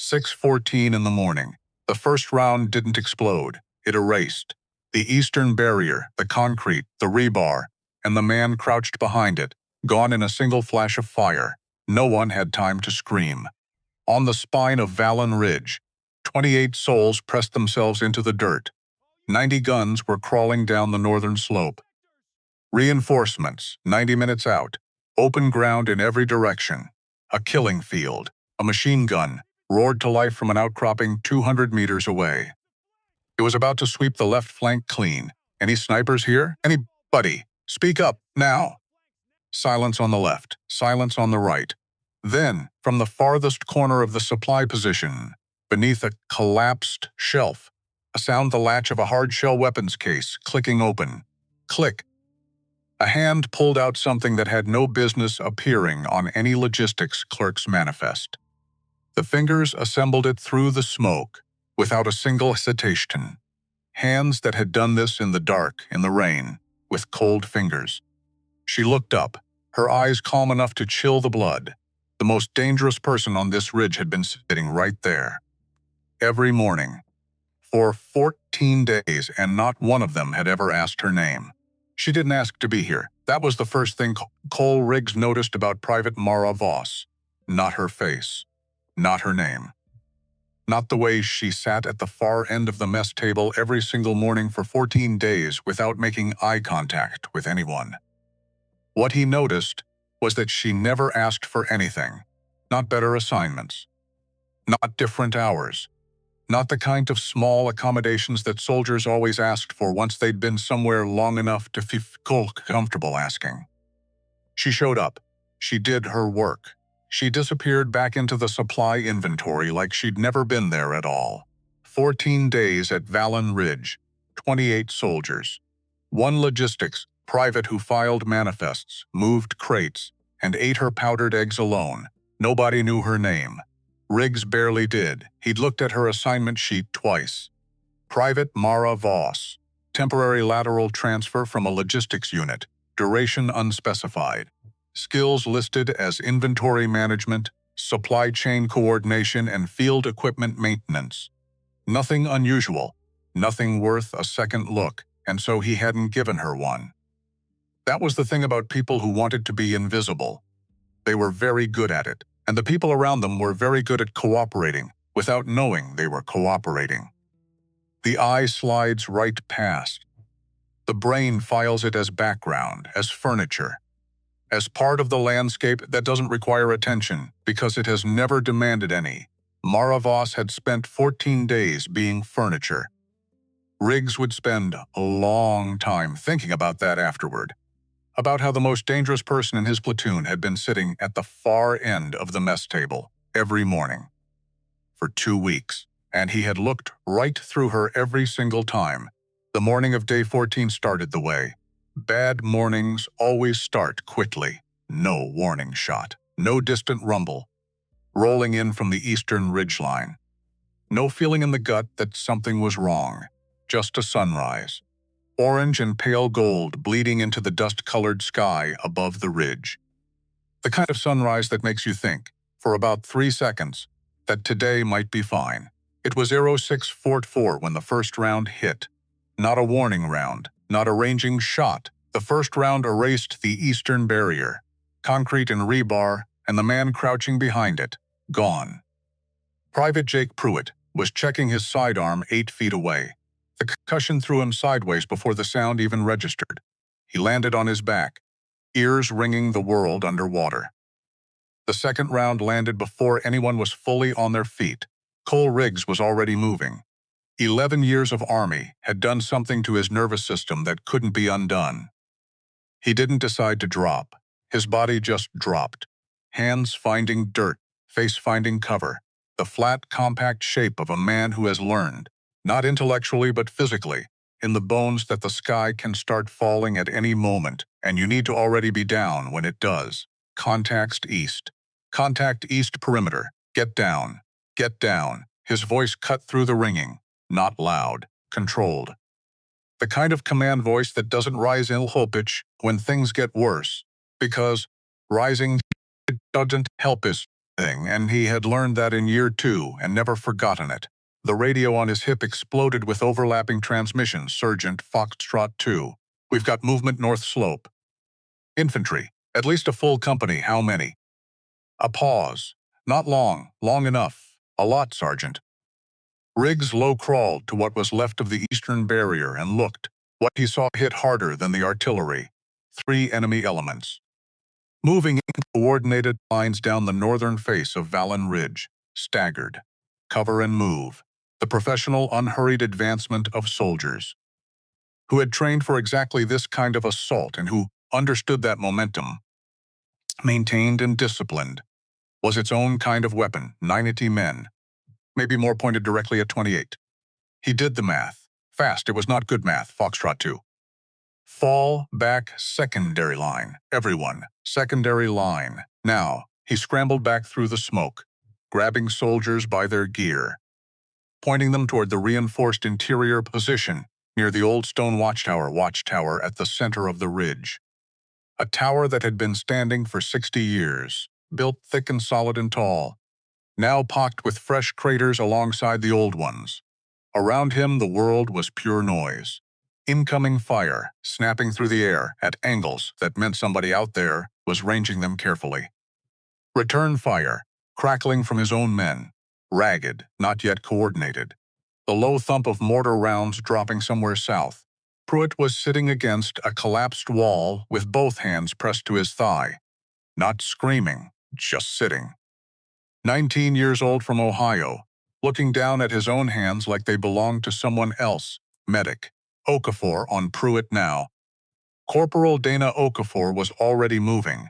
6:14 in the morning. The first round didn't explode. It erased. The eastern barrier, the concrete, the rebar, and the man crouched behind it, gone in a single flash of fire. No one had time to scream. On the spine of Valen Ridge, 28 souls pressed themselves into the dirt. 90 guns were crawling down the northern slope. Reinforcements, 90 minutes out. Open ground in every direction. A killing field. A machine gun roared to life from an outcropping 200 meters away. It was about to sweep the left flank clean. Any snipers here? Anybody? Speak up, now. Silence on the left, silence on the right. Then, from the farthest corner of the supply position, beneath a collapsed shelf, a sound the latch of a hard-shell weapons case clicking open. Click. A hand pulled out something that had no business appearing on any logistics clerk's manifest. The fingers assembled it through the smoke, without a single hesitation. Hands that had done this in the dark, in the rain, with cold fingers. She looked up, her eyes calm enough to chill the blood. The most dangerous person on this ridge had been sitting right there. Every morning. For 14 days, and not one of them had ever asked her name. She didn't ask to be here. That was the first thing Cole Riggs noticed about Private Mara Voss. Not her face. Not her name. Not the way she sat at the far end of the mess table every single morning for 14 days without making eye contact with anyone. What he noticed was that she never asked for anything. Not better assignments. Not different hours. Not the kind of small accommodations that soldiers always asked for once they'd been somewhere long enough to feel comfortable asking. She showed up. She did her work. She disappeared back into the supply inventory like she'd never been there at all. 14 days at Valen Ridge. 28 soldiers. One logistics private who filed manifests, moved crates, and ate her powdered eggs alone. Nobody knew her name. Riggs barely did. He'd looked at her assignment sheet twice. Private Mara Voss. Temporary lateral transfer from a logistics unit. Duration unspecified. Skills listed as inventory management, supply chain coordination, and field equipment maintenance. Nothing unusual. Nothing worth a second look, and so he hadn't given her one. That was the thing about people who wanted to be invisible. They were very good at it, and the people around them were very good at cooperating, without knowing they were cooperating. The eye slides right past. The brain files it as background, as furniture, as part of the landscape that doesn't require attention because it has never demanded any. Mara Voss had spent 14 days being furniture. Riggs would spend a long time thinking about that afterward. About how the most dangerous person in his platoon had been sitting at the far end of the mess table every morning for 2 weeks, and he had looked right through her every single time. The morning of day 14 started the way. Bad mornings always start quickly. No warning shot. No distant rumble. Rolling in from the eastern ridgeline. No feeling in the gut that something was wrong. Just a sunrise. Orange and pale gold bleeding into the dust-colored sky above the ridge. The kind of sunrise that makes you think, for about 3 seconds, that today might be fine. It was 0644 when the first round hit. Not a warning round, not a ranging shot. The first round erased the eastern barrier. Concrete and rebar, and the man crouching behind it, gone. Private Jake Pruitt was checking his sidearm 8 feet away. The concussion threw him sideways before the sound even registered. He landed on his back, ears ringing the world underwater. The second round landed before anyone was fully on their feet. Cole Riggs was already moving. 11 years of Army had done something to his nervous system that couldn't be undone. He didn't decide to drop. His body just dropped. Hands finding dirt, face finding cover. The flat, compact shape of a man who has learned, not intellectually but physically, in the bones that the sky can start falling at any moment, and you need to already be down when it does. Contact east. Contact east perimeter. Get down. Get down. His voice cut through the ringing. Not loud. Controlled. The kind of command voice that doesn't rise in low pitch when things get worse, because rising doesn't help his thing, and he had learned that in year 2 and never forgotten it. The radio on his hip exploded with overlapping transmissions. Sergeant Foxtrot 2. We've got movement north slope. Infantry. At least a full company. How many? A pause. Not long. Long enough. A lot, Sergeant. Riggs low-crawled to what was left of the eastern barrier and looked. What he saw hit harder than the artillery. 3 enemy elements. Moving in coordinated lines down the northern face of Valen Ridge. Staggered. Cover and move. The professional, unhurried advancement of soldiers who had trained for exactly this kind of assault and who understood that momentum, maintained and disciplined, was its own kind of weapon. 90 men. Maybe more pointed directly at 28. He did the math. Fast, it was not good math. Foxtrot 2. Fall back secondary line. Everyone. Secondary line. Now, he scrambled back through the smoke, grabbing soldiers by their gear, pointing them toward the reinforced interior position near the old stone watchtower at the center of the ridge. A tower that had been standing for 60 years, built thick and solid and tall, now pocked with fresh craters alongside the old ones. Around him, the world was pure noise. Incoming fire, snapping through the air at angles that meant somebody out there was ranging them carefully. Return fire, crackling from his own men, ragged, not yet coordinated. The low thump of mortar rounds dropping somewhere south. Pruitt was sitting against a collapsed wall with both hands pressed to his thigh. Not screaming, just sitting. 19 years old from Ohio, looking down at his own hands like they belonged to someone else. Medic. Okafor on Pruitt now. Corporal Dana Okafor was already moving,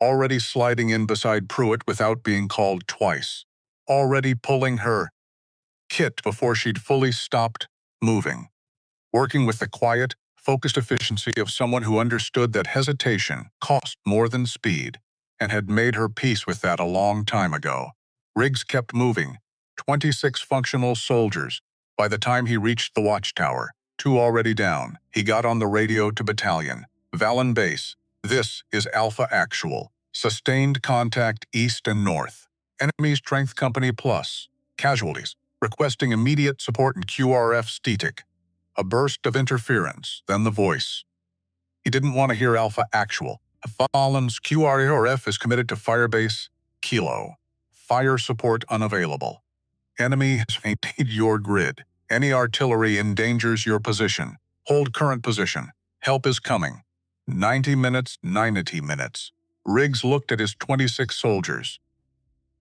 already sliding in beside Pruitt without being called twice, already pulling her kit before she'd fully stopped moving, working with the quiet, focused efficiency of someone who understood that hesitation cost more than speed and had made her peace with that a long time ago. Riggs kept moving, 26 functional soldiers. By the time he reached the watchtower, 2 already down, he got on the radio to battalion. Valen Base, this is Alpha Actual. Sustained contact east and north. Enemy Strength Company Plus. Casualties. Requesting immediate support in QRF static. A burst of interference, then the voice. He didn't want to hear Alpha Actual. Valen's QRF is committed to Firebase Kilo. Fire support unavailable. Enemy has maintained your grid. Any artillery endangers your position. Hold current position. Help is coming. 90 minutes. Riggs looked at his 26 soldiers.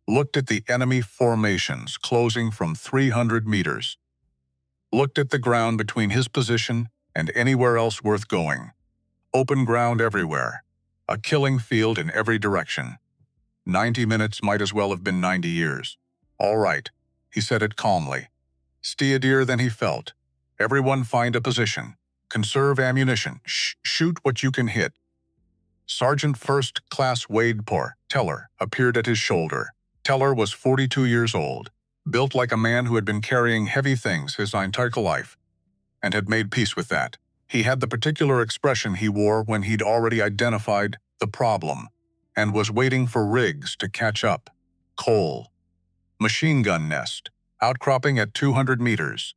Looked at the enemy formations closing from 300 meters. Looked at the ground between his position and anywhere else worth going. Open ground everywhere. A killing field in every direction. 90 minutes might as well have been 90 years. All right, he said it calmly. Steadier than he felt. Everyone find a position. Conserve ammunition. Shoot what you can hit. Sergeant First Class Wade Teller appeared at his shoulder. Teller was 42 years old, built like a man who had been carrying heavy things his entire life, and had made peace with that. He had the particular expression he wore when he'd already identified the problem, and was waiting for Riggs to catch up. Coal. Machine gun nest. Outcropping at 200 meters.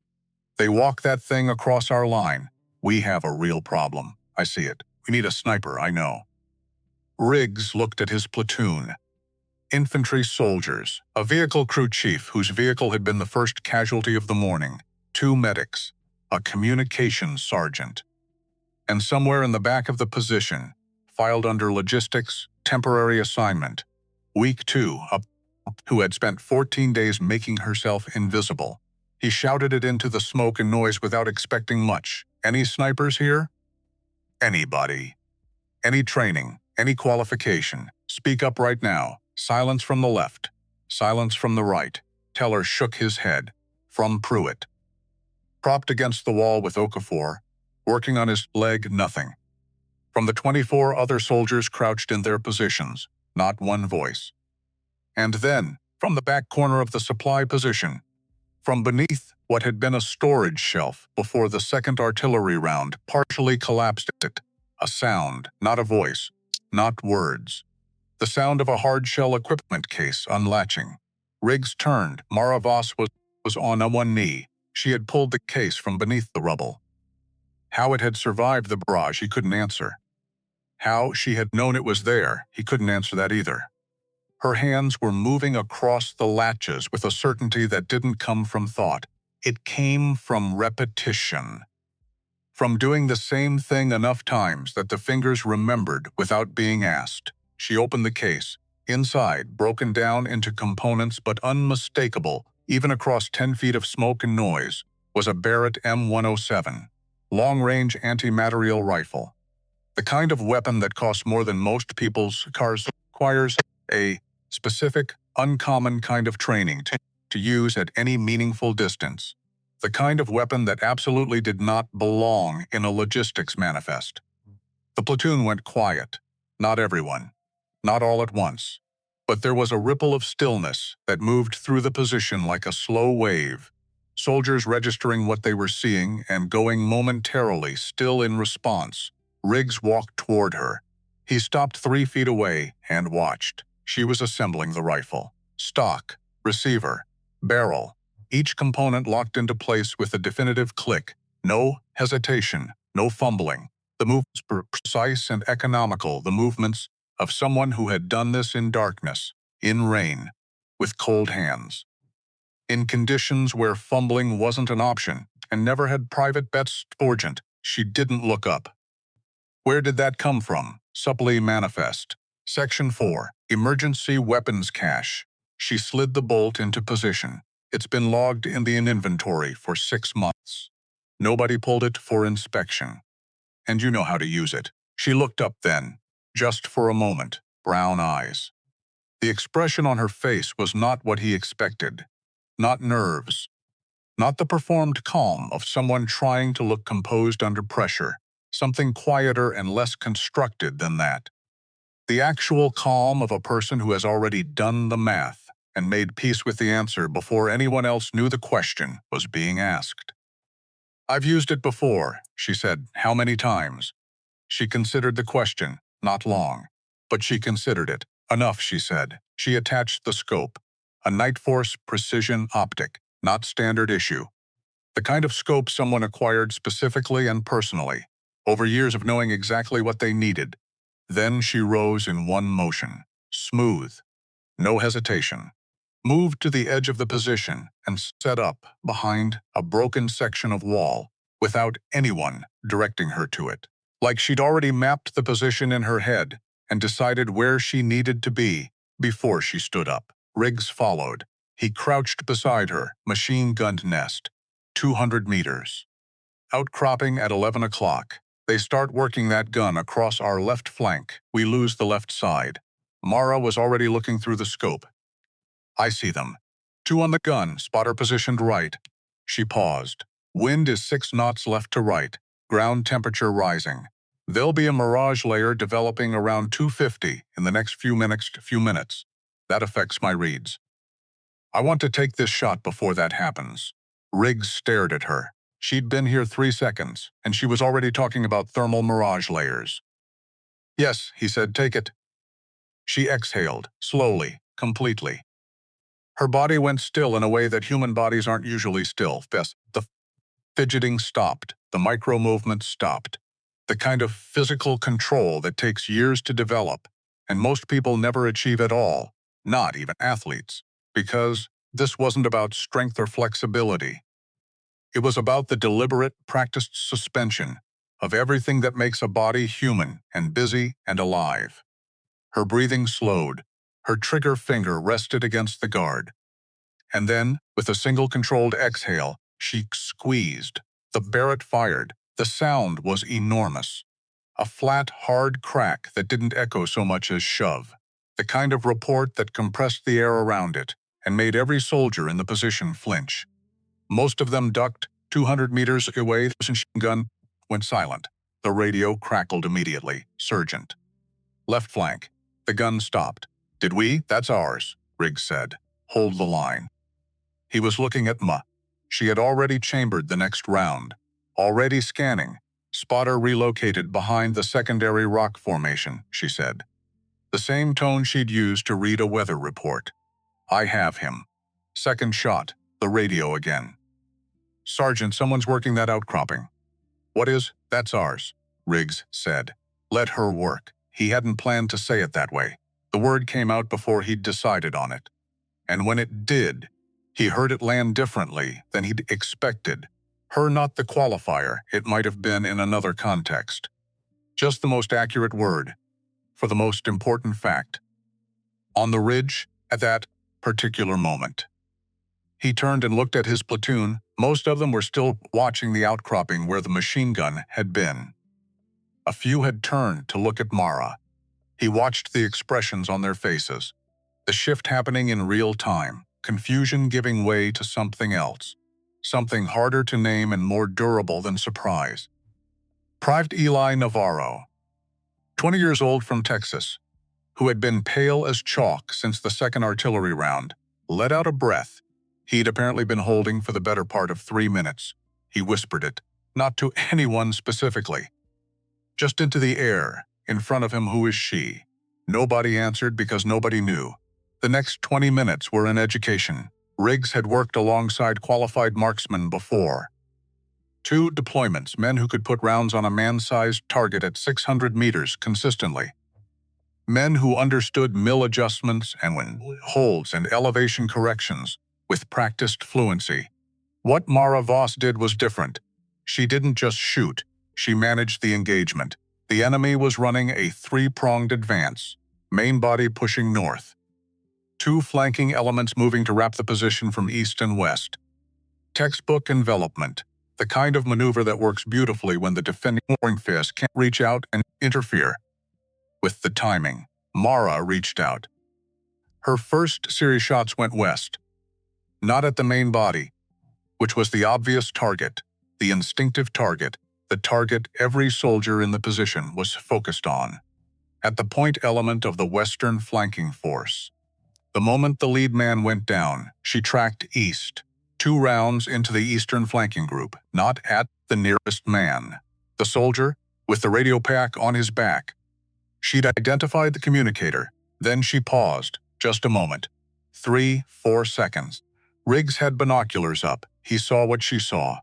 They walk that thing across our line. We have a real problem. I see it. We need a sniper, I know. Riggs looked at his platoon. Infantry soldiers, a vehicle crew chief whose vehicle had been the first casualty of the morning, 2 medics, a communications sergeant. And somewhere in the back of the position, filed under logistics, temporary assignment, week 2, who had spent 14 days making herself invisible. He shouted it into the smoke and noise without expecting much. Any snipers here? Anybody. Any training, any qualification. Speak up right now. Silence from the left. Silence from the right. Teller shook his head. From Pruitt. Propped against the wall with Okafor, working on his leg, nothing. From the 24 other soldiers crouched in their positions, not one voice. And then, from the back corner of the supply position, from beneath what had been a storage shelf before the second artillery round partially collapsed it, a sound, not a voice, not words. The sound of a hard-shell equipment case unlatching. Riggs turned. Mara Voss was on one knee. She had pulled the case from beneath the rubble. How it had survived the barrage, he couldn't answer. How she had known it was there, he couldn't answer that either. Her hands were moving across the latches with a certainty that didn't come from thought. It came from repetition. From doing the same thing enough times that the fingers remembered without being asked. She opened the case. Inside, broken down into components but unmistakable, even across 10 feet of smoke and noise, was a Barrett M107, long-range anti-materiel rifle. The kind of weapon that costs more than most people's cars, requires a specific, uncommon kind of training to use at any meaningful distance. The kind of weapon that absolutely did not belong in a logistics manifest. The platoon went quiet. Not everyone. Not all at once. But there was a ripple of stillness that moved through the position like a slow wave. Soldiers registering what they were seeing and going momentarily still in response. Riggs walked toward her. He stopped 3 feet away and watched. She was assembling the rifle. Stock, receiver, barrel. Each component locked into place with a definitive click. No hesitation, no fumbling. The movements were precise and economical, the movements of someone who had done this in darkness, in rain, with cold hands. In conditions where fumbling wasn't an option and never had private bets urgent, she didn't look up. Where did that come from? Supply manifest. Section 4, Emergency Weapons Cache. She slid the bolt into position. It's been logged in the inventory for 6 months. Nobody pulled it for inspection. And you know how to use it. She looked up then, just for a moment, brown eyes. The expression on her face was not what he expected. Not nerves. Not the performed calm of someone trying to look composed under pressure. Something quieter and less constructed than that. The actual calm of a person who has already done the math and made peace with the answer before anyone else knew the question was being asked. "I've used it before," she said. "How many times?" She considered the question, not long. But she considered it. "Enough," she said. She attached the scope. A Night Force precision optic, not standard issue. The kind of scope someone acquired specifically and personally, over years of knowing exactly what they needed. Then she rose in one motion. Smooth. No hesitation. Moved to the edge of the position and set up behind a broken section of wall without anyone directing her to it. Like she'd already mapped the position in her head and decided where she needed to be before she stood up. Riggs followed. He crouched beside her, machine-gunned nest. 200 meters. Outcropping at 11 o'clock. They start working that gun across our left flank. We lose the left side. Mara was already looking through the scope. "I see them. 2 on the gun, spotter positioned right." She paused. "Wind is 6 knots left to right. Ground temperature rising. There'll be a mirage layer developing around 250 in the next few minutes. That affects my reads. I want to take this shot before that happens." Riggs stared at her. She'd been here 3 seconds, and she was already talking about thermal mirage layers. "Yes," he said, "take it." She exhaled, slowly, completely. Her body went still in a way that human bodies aren't usually still. The fidgeting stopped, the micro-movements stopped. The kind of physical control that takes years to develop, and most people never achieve at all, not even athletes, because this wasn't about strength or flexibility. It was about the deliberate, practiced suspension of everything that makes a body human and busy and alive. Her breathing slowed. Her trigger finger rested against the guard. And then, with a single controlled exhale, she squeezed. The Barrett fired. The sound was enormous. A flat, hard crack that didn't echo so much as shove. The kind of report that compressed the air around it and made every soldier in the position flinch. Most of them ducked. 200 meters away, the machine gun went silent. The radio crackled immediately. "Sergeant." "Left flank." The gun stopped. "Did we? That's ours," Riggs said. "Hold the line." He was looking at Ma. She had already chambered the next round. Already scanning. "Spotter relocated behind the secondary rock formation," she said. The same tone she'd used to read a weather report. "I have him." Second shot, the radio again. "Sergeant, someone's working that outcropping." "What is? That's ours," Riggs said. "Let her work." He hadn't planned to say it that way. The word came out before he'd decided on it. And when it did, he heard it land differently than he'd expected. Her not the qualifier, it might have been in another context. Just the most accurate word, for the most important fact. On the ridge, at that particular moment. He turned and looked at his platoon. Most of them were still watching the outcropping where the machine gun had been. A few had turned to look at Mara. He watched the expressions on their faces. The shift happening in real time, confusion giving way to something else. Something harder to name and more durable than surprise. Private Eli Navarro, 20 years old from Texas, who had been pale as chalk since the second artillery round, let out a breath he'd apparently been holding for the better part of 3 minutes. He whispered it, not to anyone specifically, just into the air, in front of him. "Who is she?" Nobody answered because nobody knew. The next 20 minutes were an education. Riggs had worked alongside qualified marksmen before. 2 deployments, men who could put rounds on a man-sized target at 600 meters consistently. Men who understood mill adjustments and holds and elevation corrections with practiced fluency. What Mara Voss did was different. She didn't just shoot, she managed the engagement. The enemy was running a 3-pronged advance, main body pushing north. 2 flanking elements moving to wrap the position from east and west. Textbook envelopment, the kind of maneuver that works beautifully when the defending fist can't reach out and interfere. With the timing, Mara reached out. Her first series shots went west. Not at the main body, which was the obvious target, the instinctive target, the target every soldier in the position was focused on. At the point element of the western flanking force. The moment the lead man went down, she tracked east, 2 rounds into the eastern flanking group, not at the nearest man. The soldier, with the radio pack on his back. She'd identified the communicator, then she paused, just a moment. 3-4 seconds. Riggs had binoculars up. He saw what she saw.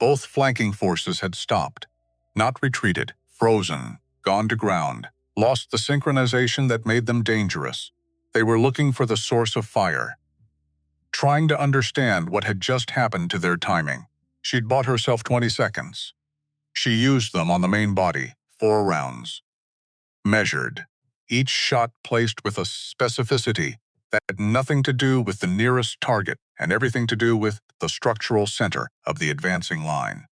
Both flanking forces had stopped. Not retreated, frozen, gone to ground, lost the synchronization that made them dangerous. They were looking for the source of fire. Trying to understand what had just happened to their timing. She'd bought herself 20 seconds. She used them on the main body, 4 rounds. Measured. Each shot placed with a specificity that had nothing to do with the nearest target and everything to do with the structural center of the advancing line.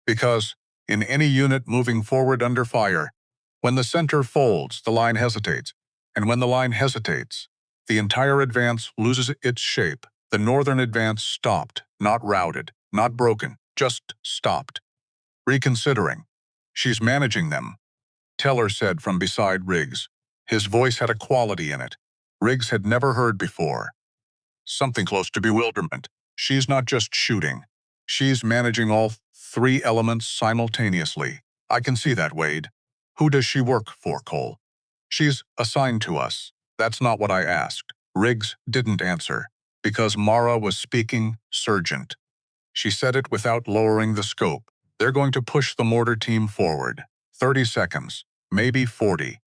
Because, in any unit moving forward under fire, when the center folds, the line hesitates, and when the line hesitates, the entire advance loses its shape. The northern advance stopped, not routed, not broken, just stopped. Reconsidering. "She's managing them," Teller said from beside Riggs. His voice had a quality in it Riggs had never heard before. Something close to bewilderment. "She's not just shooting. She's managing all 3 elements simultaneously. I can see that, Wade." "Who does she work for, Cole?" "She's assigned to us." "That's not what I asked." Riggs didn't answer, because Mara was speaking Sergeant. She said it without lowering the scope. "They're going to push the mortar team forward. 30 seconds, maybe 40.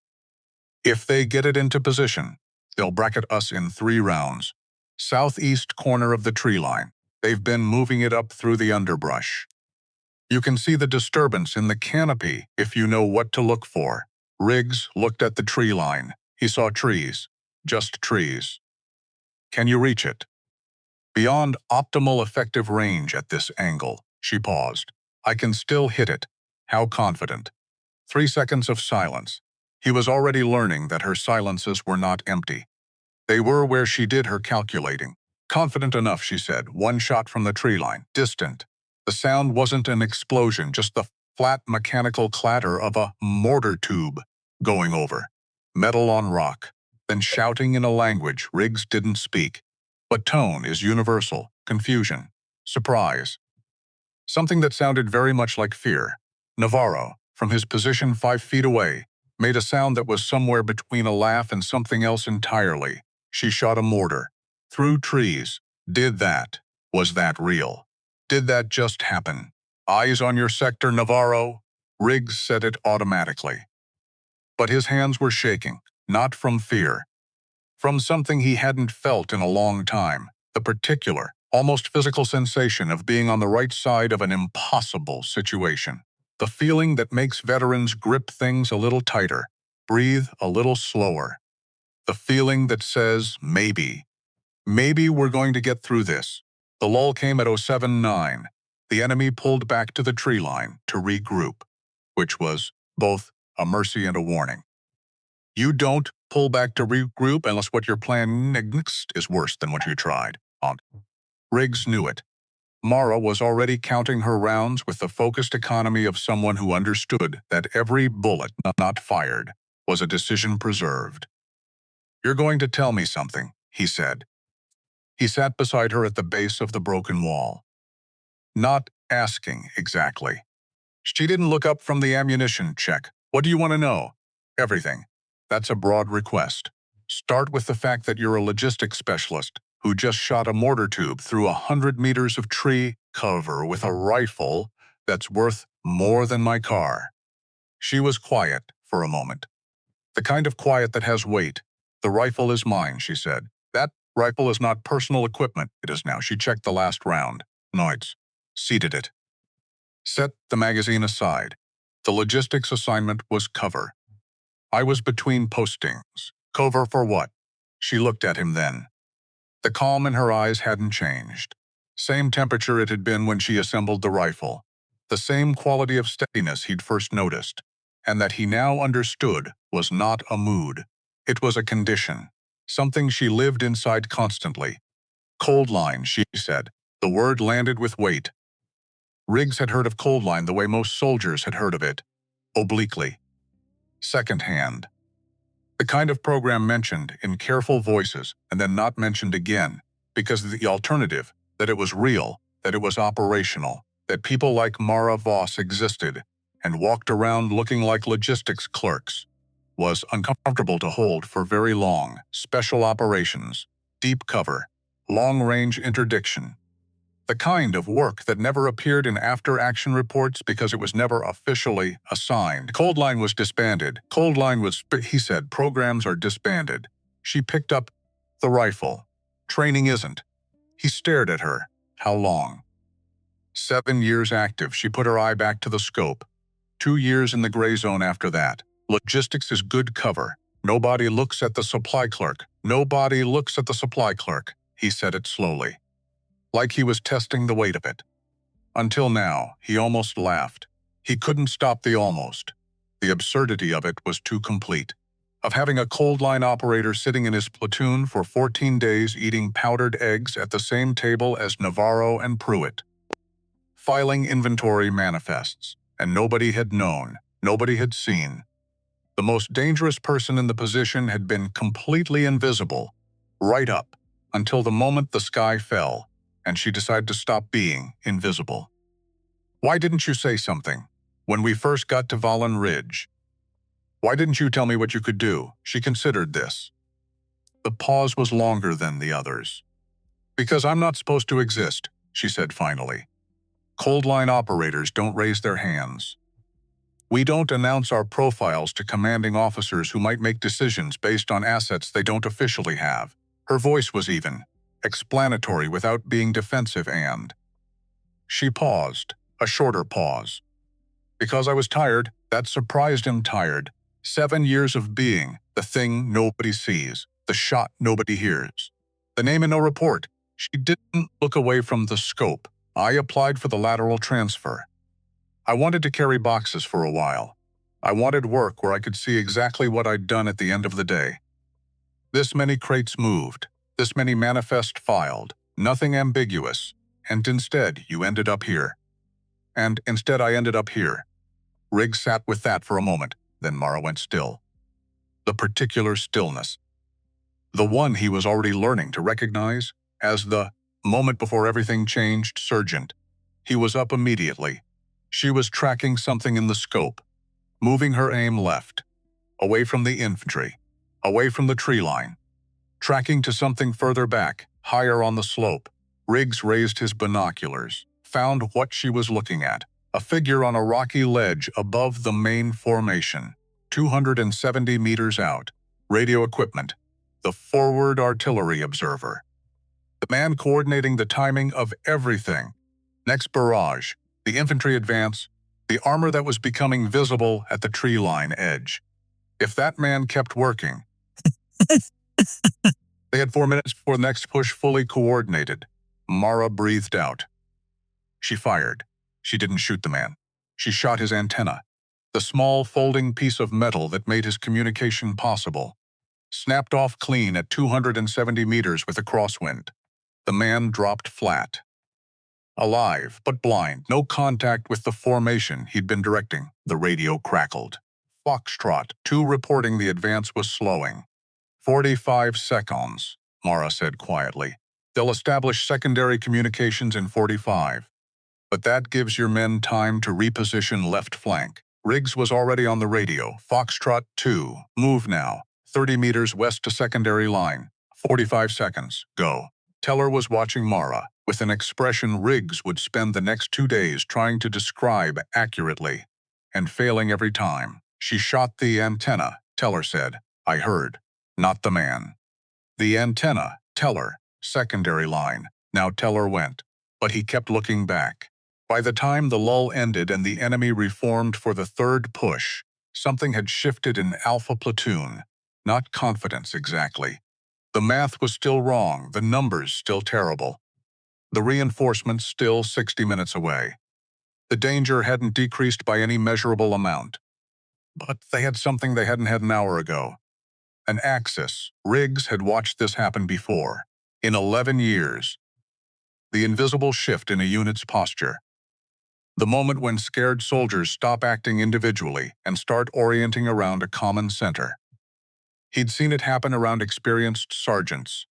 If they get it into position, they'll bracket us in 3 rounds. Southeast corner of the tree line. They've been moving it up through the underbrush. You can see the disturbance in the canopy if you know what to look for." Riggs looked at the tree line. He saw trees. Just trees. "Can you reach it?" "Beyond optimal effective range at this angle." She paused. "I can still hit it." "How confident?" 3 seconds of silence. He was already learning that her silences were not empty. They were where she did her calculating. "Confident enough," she said. 1 shot from the tree line. Distant. The sound wasn't an explosion, just the flat mechanical clatter of a mortar tube going over. Metal on rock. Then shouting in a language Riggs didn't speak. But tone is universal. Confusion. Surprise. Something that sounded very much like fear. Navarro, from his position 5 feet away, made a sound that was somewhere between a laugh and something else entirely. She shot a mortar. Through trees. Did that? Was that real? Did that just happen? Eyes on your sector, Navarro? Riggs said it automatically. But his hands were shaking, not from fear. From something he hadn't felt in a long time, the particular, almost physical sensation of being on the right side of an impossible situation. The feeling that makes veterans grip things a little tighter, breathe a little slower. The feeling that says, maybe we're going to get through this. The lull came at 07:09. The enemy pulled back to the tree line to regroup, which was both a mercy and a warning. You don't pull back to regroup unless what you're planning next is worse than what you tried on. Riggs knew it. Mara was already counting her rounds with the focused economy of someone who understood that every bullet not fired was a decision preserved. You're going to tell me something, he said. He sat beside her at the base of the broken wall. Not asking exactly. She didn't look up from the ammunition check. What do you want to know? Everything. That's a broad request. Start with the fact that you're a logistics specialist who just shot a mortar tube through 100 meters of tree cover with a rifle that's worth more than my car. She was quiet for a moment. The kind of quiet that has weight. The rifle is mine, she said. That rifle is not personal equipment. It is now. She checked the last round. Noits. Seated it. Set the magazine aside. The logistics assignment was cover. I was between postings. Cover for what? She looked at him then. The calm in her eyes hadn't changed. Same temperature it had been when she assembled the rifle. The same quality of steadiness he'd first noticed. And that he now understood was not a mood. It was a condition. Something she lived inside constantly. Cold line, she said. The word landed with weight. Riggs had heard of cold line the way most soldiers had heard of it. Obliquely. Secondhand. The kind of program mentioned in careful voices and then not mentioned again, because of the alternative, that it was real, that it was operational, that people like Mara Voss existed and walked around looking like logistics clerks, was uncomfortable to hold for very long. Special operations, deep cover, long-range interdiction. The kind of work that never appeared in after-action reports because it was never officially assigned. Cold line was disbanded. Cold line was, he said, programs are disbanded. She picked up the rifle. Training isn't. He stared at her. How long? 7 years active. She put her eye back to the scope. 2 years in the gray zone after that. Logistics is good cover. Nobody looks at the supply clerk. Nobody looks at the supply clerk. He said it slowly. Like he was testing the weight of it. Until now, he almost laughed. He couldn't stop the almost. The absurdity of it was too complete. Of having a cold line operator sitting in his platoon for 14 days eating powdered eggs at the same table as Navarro and Pruitt. Filing inventory manifests, and nobody had known, nobody had seen. The most dangerous person in the position had been completely invisible, right up, until the moment the sky fell, and she decided to stop being invisible. Why didn't you say something? When we first got to Valen Ridge. Why didn't you tell me what you could do? She considered this. The pause was longer than the others. Because I'm not supposed to exist, she said finally. Cold line operators don't raise their hands. We don't announce our profiles to commanding officers who might make decisions based on assets they don't officially have. Her voice was even, explanatory without being defensive and. She paused, a shorter pause. Because I was tired, that surprised him tired. 7 years of being, the thing nobody sees, the shot nobody hears. The name in no report. She didn't look away from the scope. I applied for the lateral transfer. I wanted to carry boxes for a while. I wanted work where I could see exactly what I'd done at the end of the day. This many crates moved, this many manifest filed, nothing ambiguous, and instead you ended up here. And instead I ended up here. Riggs sat with that for a moment, then Mara went still. The particular stillness. The one he was already learning to recognize as the moment before everything changed surgent. He was up immediately. She was tracking something in the scope, moving her aim left. away from the infantry, away from the tree line. Tracking to something further back, higher on the slope, Riggs raised his binoculars, found what she was looking at, a figure on a rocky ledge above the main formation, 270 meters out. Radio equipment, the forward artillery observer. The man coordinating the timing of everything. Next barrage, the infantry advance, the armor that was becoming visible at the tree line edge. If that man kept working, they had 4 minutes before the next push fully coordinated. Mara breathed out. She fired. She didn't shoot the man. She shot his antenna, the small folding piece of metal that made his communication possible. Snapped off clean at 270 meters with a crosswind. The man dropped flat. Alive, but blind, no contact with the formation he'd been directing. The radio crackled. Foxtrot 2 reporting the advance was slowing. 45 seconds, Mara said quietly. They'll establish secondary communications in 45. But that gives your men time to reposition left flank. Riggs was already on the radio. Foxtrot 2, move now. 30 meters west to secondary line. 45 seconds, go. Teller was watching Mara, with an expression Riggs would spend the next 2 days trying to describe accurately, and failing every time. She shot the antenna, Teller said. I heard. Not the man. The antenna, Teller, secondary line. Now Teller went, but he kept looking back. By the time the lull ended and the enemy reformed for the third push, something had shifted in Alpha Platoon. Not confidence exactly. The math was still wrong, the numbers still terrible. The reinforcements still 60 minutes away. The danger hadn't decreased by any measurable amount. But they had something they hadn't had an hour ago. An axis. Riggs had watched this happen before. In 11 years. The invisible shift in a unit's posture. The moment when scared soldiers stop acting individually and start orienting around a common center. He'd seen it happen around experienced sergeants,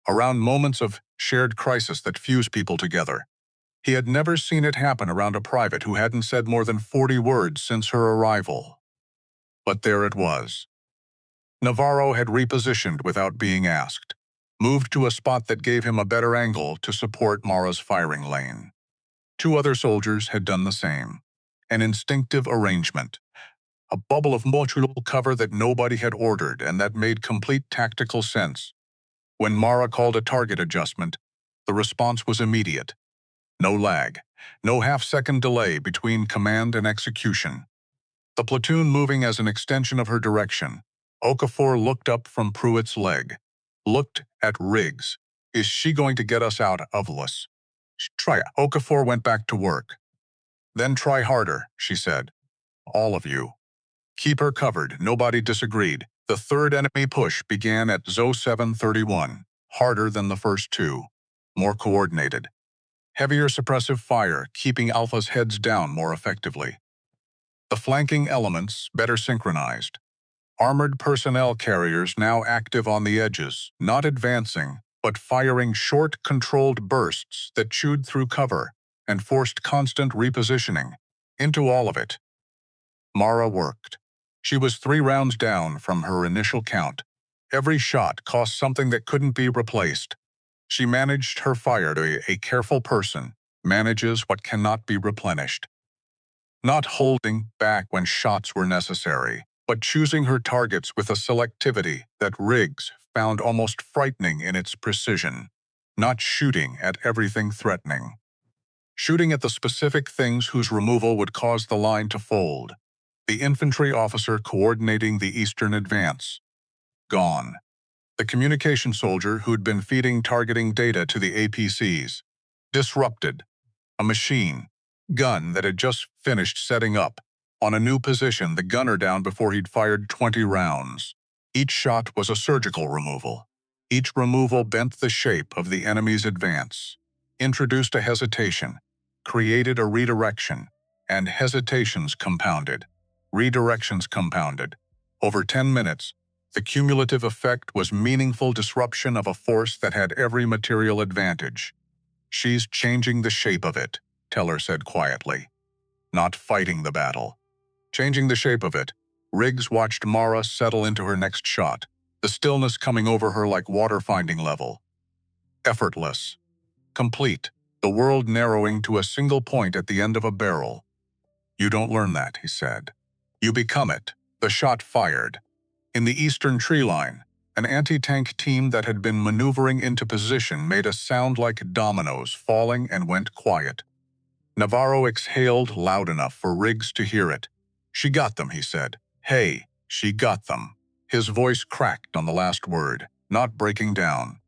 around moments of shared crisis that fuse people together. He had never seen it happen around a private who hadn't said more than 40 words since her arrival. But there it was. Navarro had repositioned without being asked, moved to a spot that gave him a better angle to support Mara's firing lane. 2 other soldiers had done the same. An instinctive arrangement. A bubble of mutual cover that nobody had ordered and that made complete tactical sense. When Mara called a target adjustment, the response was immediate. No lag, no half-second delay between command and execution. The platoon moving as an extension of her direction, Okafor looked up from Pruitt's leg, looked at Riggs. Is she going to get us out of this? Try it. Okafor went back to work. Then try harder, she said. All of you. Keep her covered, nobody disagreed. The third enemy push began at ZO 731, harder than the first 2, more coordinated. Heavier suppressive fire, keeping Alpha's heads down more effectively. The flanking elements better synchronized. Armored personnel carriers now active on the edges, not advancing, but firing short, controlled bursts that chewed through cover and forced constant repositioning into all of it. Mara worked. She was 3 rounds down from her initial count. Every shot cost something that couldn't be replaced. She managed her fire to a careful person manages what cannot be replenished. Not holding back when shots were necessary, but choosing her targets with a selectivity that Riggs found almost frightening in its precision. Not shooting at everything threatening. Shooting at the specific things whose removal would cause the line to fold. The infantry officer coordinating the eastern advance. Gone. The communication soldier who'd been feeding targeting data to the APCs. Disrupted. A machine. Gun that had just finished setting up. On a new position, the gunner down before he'd fired 20 rounds. Each shot was a surgical removal. Each removal bent the shape of the enemy's advance. Introduced a hesitation. Created a redirection. And hesitations compounded. Redirections compounded. Over 10 minutes, the cumulative effect was meaningful disruption of a force that had every material advantage. She's changing the shape of it, Teller said quietly. Not fighting the battle. Changing the shape of it. Riggs watched Mara settle into her next shot, the stillness coming over her like water finding level. Effortless. Complete. The world narrowing to a single point at the end of a barrel. "You don't learn that," he said. "You become it." The shot fired. In the eastern tree line, an anti-tank team that had been maneuvering into position made a sound like dominoes falling and went quiet. Navarro exhaled loud enough for Riggs to hear it. "She got them," he said. "Hey, she got them." His voice cracked on the last word, not breaking down.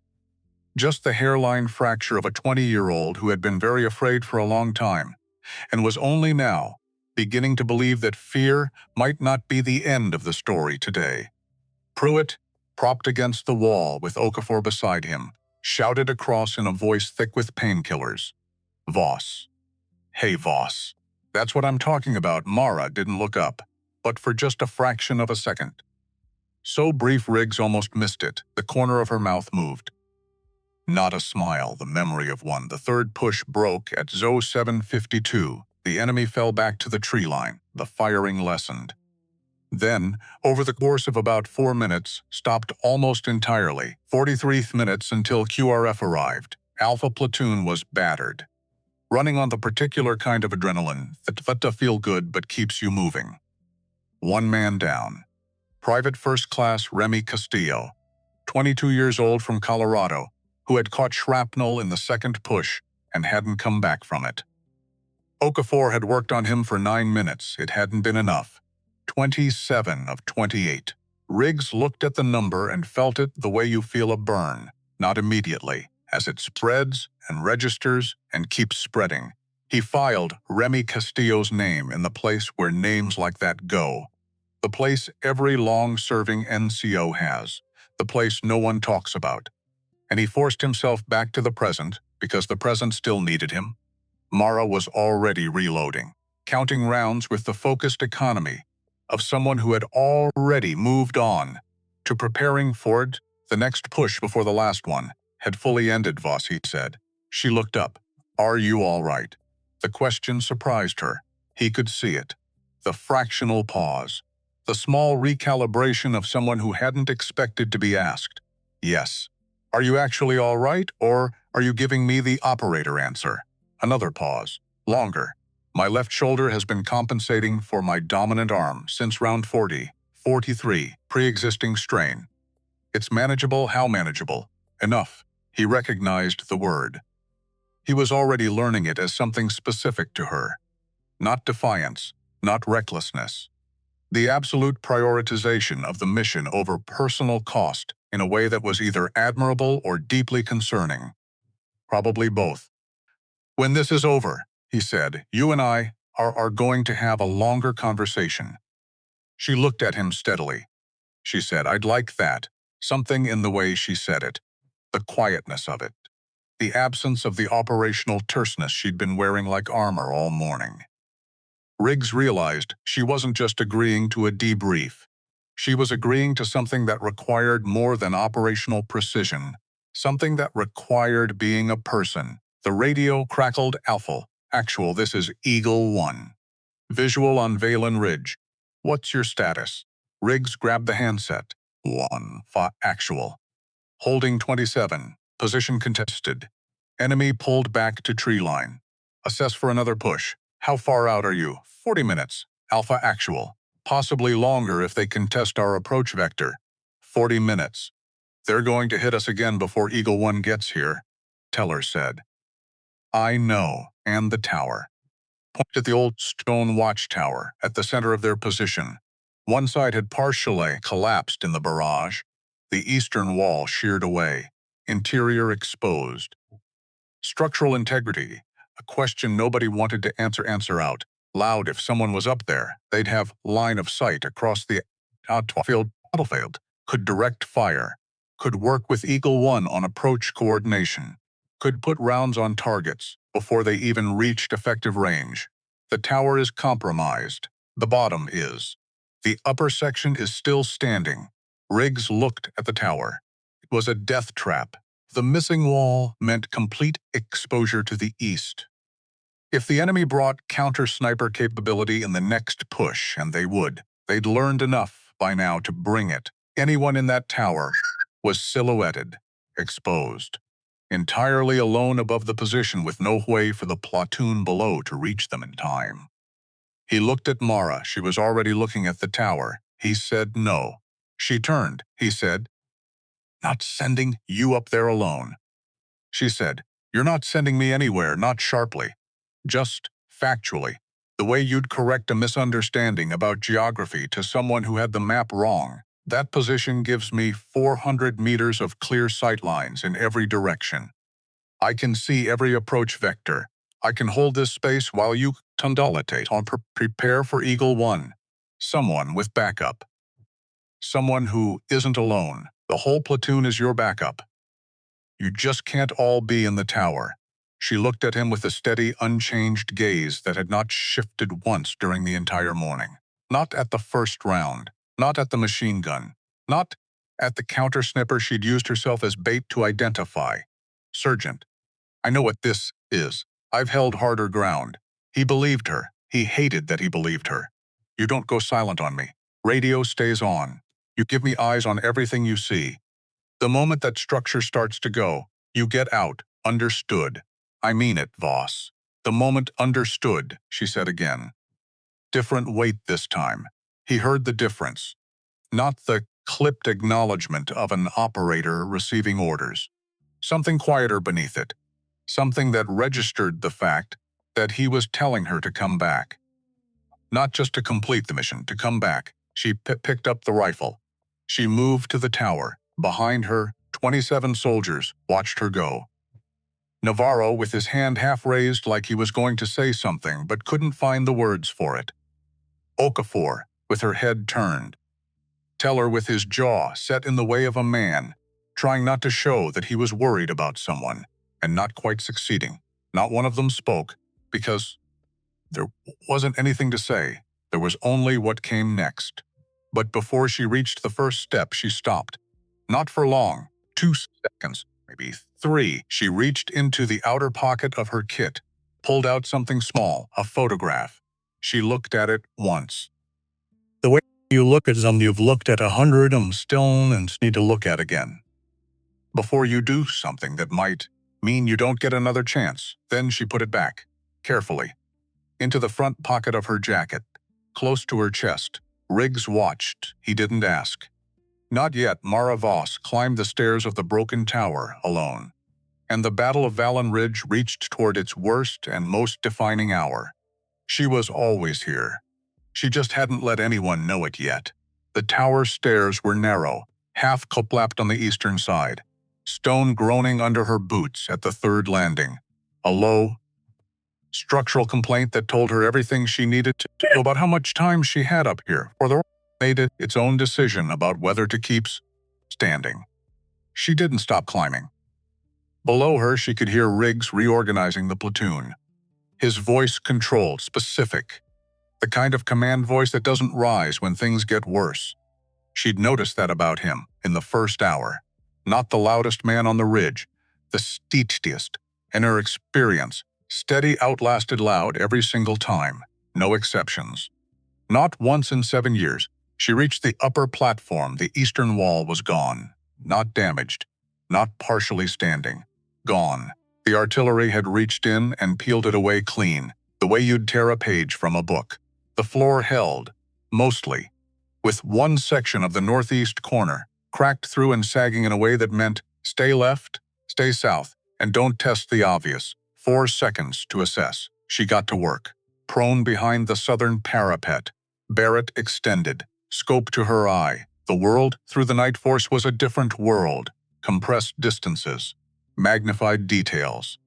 Just the hairline fracture of a 20-year-old who had been very afraid for a long time, and was only now beginning to believe that fear might not be the end of the story today. Pruitt, propped against the wall with Okafor beside him, shouted across in a voice thick with painkillers. "Voss. Hey, Voss. That's what I'm talking about." Mara didn't look up, but for just a fraction of a second. So brief Riggs almost missed it. The corner of her mouth moved. Not a smile, the memory of one. The third push broke at Zo 752. The enemy fell back to the tree line. The firing lessened. Then, over the course of about 4 minutes, stopped almost entirely. 43 minutes until QRF arrived. Alpha Platoon was battered. Running on the particular kind of adrenaline that feel good but keeps you moving. One man down. Private First Class Remy Castillo, 22 years old from Colorado, who had caught shrapnel in the second push and hadn't come back from it. Okafor had worked on him for 9 minutes. It hadn't been enough. 27 of 28. Riggs looked at the number and felt it the way you feel a burn, not immediately, as it spreads and registers and keeps spreading. He filed Remy Castillo's name in the place where names like that go. The place every long-serving NCO has. The place no one talks about. And he forced himself back to the present because the present still needed him. Mara was already reloading, counting rounds with the focused economy of someone who had already moved on to preparing for it. The next push before the last one had fully ended, Voss, he said. She looked up. "Are you all right?" The question surprised her. He could see it. The fractional pause. The small recalibration of someone who hadn't expected to be asked. "Yes." "Are you actually all right, or are you giving me the operator answer?" Another pause. Longer. "My left shoulder has been compensating for my dominant arm since round 40, 43, pre-existing strain. It's manageable." How manageable? Enough. He recognized the word. He was already learning it as something specific to her. Not defiance, not recklessness. The absolute prioritization of the mission over personal cost in a way that was either admirable or deeply concerning. Probably both. "When this is over," he said, "you and I are going to have a longer conversation." She looked at him steadily. She said, "I'd like that." Something in the way she said it. The quietness of it. The absence of the operational terseness she'd been wearing like armor all morning. Riggs realized she wasn't just agreeing to a debrief. She was agreeing to something that required more than operational precision. Something that required being a person. The radio crackled. "Alpha. Actual, this is Eagle 1. Visual on Valen Ridge. What's your status?" Riggs grabbed the handset. 1. Actual. Holding 27. Position contested. Enemy pulled back to tree line. Assess for another push. How far out are you? 40 minutes. Alpha actual. Possibly longer if they contest our approach vector. 40 minutes. They're going to hit us again before Eagle 1 gets here, Teller said. I know, and the tower. Pointed at the old stone watchtower at the center of their position. One side had partially collapsed in the barrage. The eastern wall sheared away, interior exposed. Structural integrity, a question nobody wanted to answer out loud. If someone was up there, they'd have line of sight across the battlefield, could direct fire, could work with Eagle 1 on approach coordination, could put rounds on targets before they even reached effective range. The tower is compromised. The bottom is. The upper section is still standing. Riggs looked at the tower. It was a death trap. The missing wall meant complete exposure to the east. If the enemy brought counter-sniper capability in the next push, and they would, They'd learned enough by now to bring it. Anyone in that tower was silhouetted, exposed, entirely alone above the position with no way for the platoon below to reach them in time. He looked at Mara. She was already looking at the tower. He said no. She turned. He said, "Not sending you up there alone." She said, "You're not sending me anywhere, not sharply. Just factually. The way you'd correct a misunderstanding about geography to someone who had the map wrong. That position gives me 400 meters of clear sight lines in every direction. I can see every approach vector. I can hold this space while you tundulatate on prepare for Eagle 1. Someone with backup. Someone who isn't alone. The whole platoon is your backup. You just can't all be in the tower." She looked at him with a steady, unchanged gaze that had not shifted once during the entire morning. Not at the first round. Not at the machine gun. Not at the counter-snipper she'd used herself as bait to identify. "Sergeant, I know what this is. I've held harder ground." He believed her. He hated that he believed her. "You don't go silent on me. Radio stays on. You give me eyes on everything you see. The moment that structure starts to go, you get out. Understood?" "I mean it, Voss." "The moment understood," she said again. Different weight this time. He heard the difference. Not the clipped acknowledgement of an operator receiving orders. Something quieter beneath it. Something that registered the fact that he was telling her to come back. Not just to complete the mission, to come back. She picked up the rifle. She moved to the tower. Behind her, 27 soldiers watched her go. Navarro, with his hand half raised like he was going to say something but couldn't find the words for it. Okafor, with her head turned. Teller, with his jaw set in the way of a man, trying not to show that he was worried about someone, and not quite succeeding. Not one of them spoke, because there wasn't anything to say. There was only what came next. But before she reached the first step, she stopped. Not for long. 2 seconds, maybe 3. She reached into the outer pocket of her kit, pulled out something small, a photograph. She looked at it once. The way you look at something you've looked at 100 still and need to look at again. Before you do something that might mean you don't get another chance. Then she put it back, carefully, into the front pocket of her jacket, close to her chest. Riggs watched. He didn't ask. Not yet. Mara Voss climbed the stairs of the broken tower alone, and the Battle of Valen Ridge reached toward its worst and most defining hour. She was always here. She just hadn't let anyone know it yet. The tower stairs were narrow, half collapsed on the eastern side, stone groaning under her boots at the third landing. A low, structural complaint that told her everything she needed to know about how much time she had up here, for the world made it its own decision about whether to keep standing. She didn't stop climbing. Below her, she could hear Riggs reorganizing the platoon. His voice controlled, specific. The kind of command voice that doesn't rise when things get worse. She'd noticed that about him in the first hour. Not the loudest man on the ridge, the steadiest. In her experience, steady outlasted loud every single time, no exceptions. Not once in 7 years. She reached the upper platform. The eastern wall was gone. Not damaged. Not partially standing. Gone. The artillery had reached in and peeled it away clean, the way you'd tear a page from a book. The floor held, mostly, with one section of the northeast corner, cracked through and sagging in a way that meant stay left, stay south, and don't test the obvious. 4 seconds to assess. She got to work. Prone behind the southern parapet, Barrett extended, scope to her eye. The world through the night force was a different world. Compressed distances, magnified details.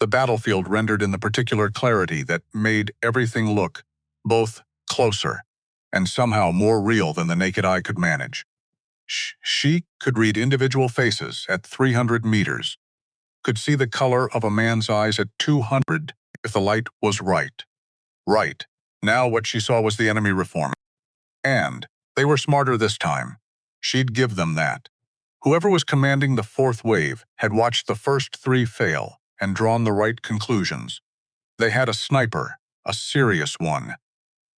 The battlefield rendered in the particular clarity that made everything look both closer and somehow more real than the naked eye could manage. She could read individual faces at 300 meters, could see the color of a man's eyes at 200 if the light was right. Right. Now what she saw was the enemy reform. And they were smarter this time. She'd give them that. Whoever was commanding the fourth wave had watched the first 3 fail and drawn the right conclusions. They had a sniper, a serious one.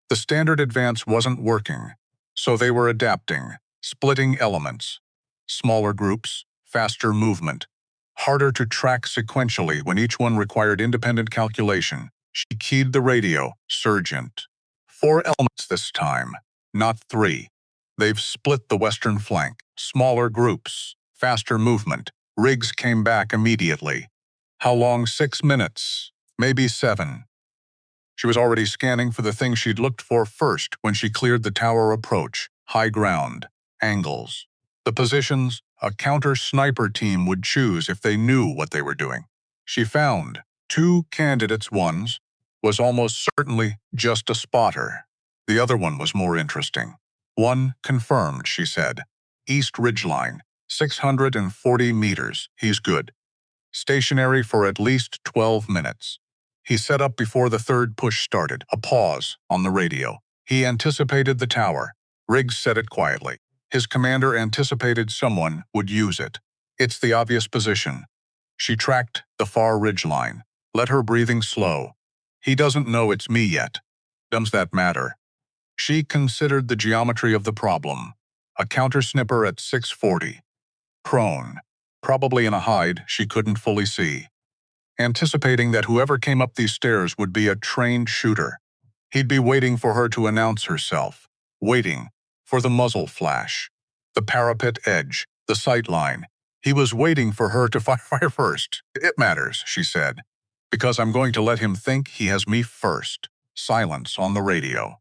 The standard advance wasn't working, so they were adapting, splitting elements. Smaller groups, faster movement. Harder to track sequentially when each one required independent calculation. She keyed the radio, Sergeant. 4 elements this time, not 3. They've split the western flank. Smaller groups, faster movement. Riggs came back immediately. How long? 6 minutes, maybe 7. She was already scanning for the thing she'd looked for first when she cleared the tower approach. High ground, angles. The positions a counter-sniper team would choose if they knew what they were doing. She found 2 candidates. One was almost certainly just a spotter. The other one was more interesting. 1 confirmed, she said. East ridgeline, 640 meters. He's good. Stationary for at least 12 minutes. He set up before the third push started. A pause on the radio. He anticipated the tower. Riggs said it quietly. His commander anticipated someone would use it. It's the obvious position. She tracked the far ridgeline. Let her breathing slow. He doesn't know it's me yet. Does that matter? She considered the geometry of the problem. A counter-snipper at 640. Prone. Probably in a hide she couldn't fully see. Anticipating that whoever came up these stairs would be a trained shooter. He'd be waiting for her to announce herself. Waiting for the muzzle flash. The parapet edge. The sight line. He was waiting for her to fire first. It matters, she said, because I'm going to let him think he has me first. Silence on the radio.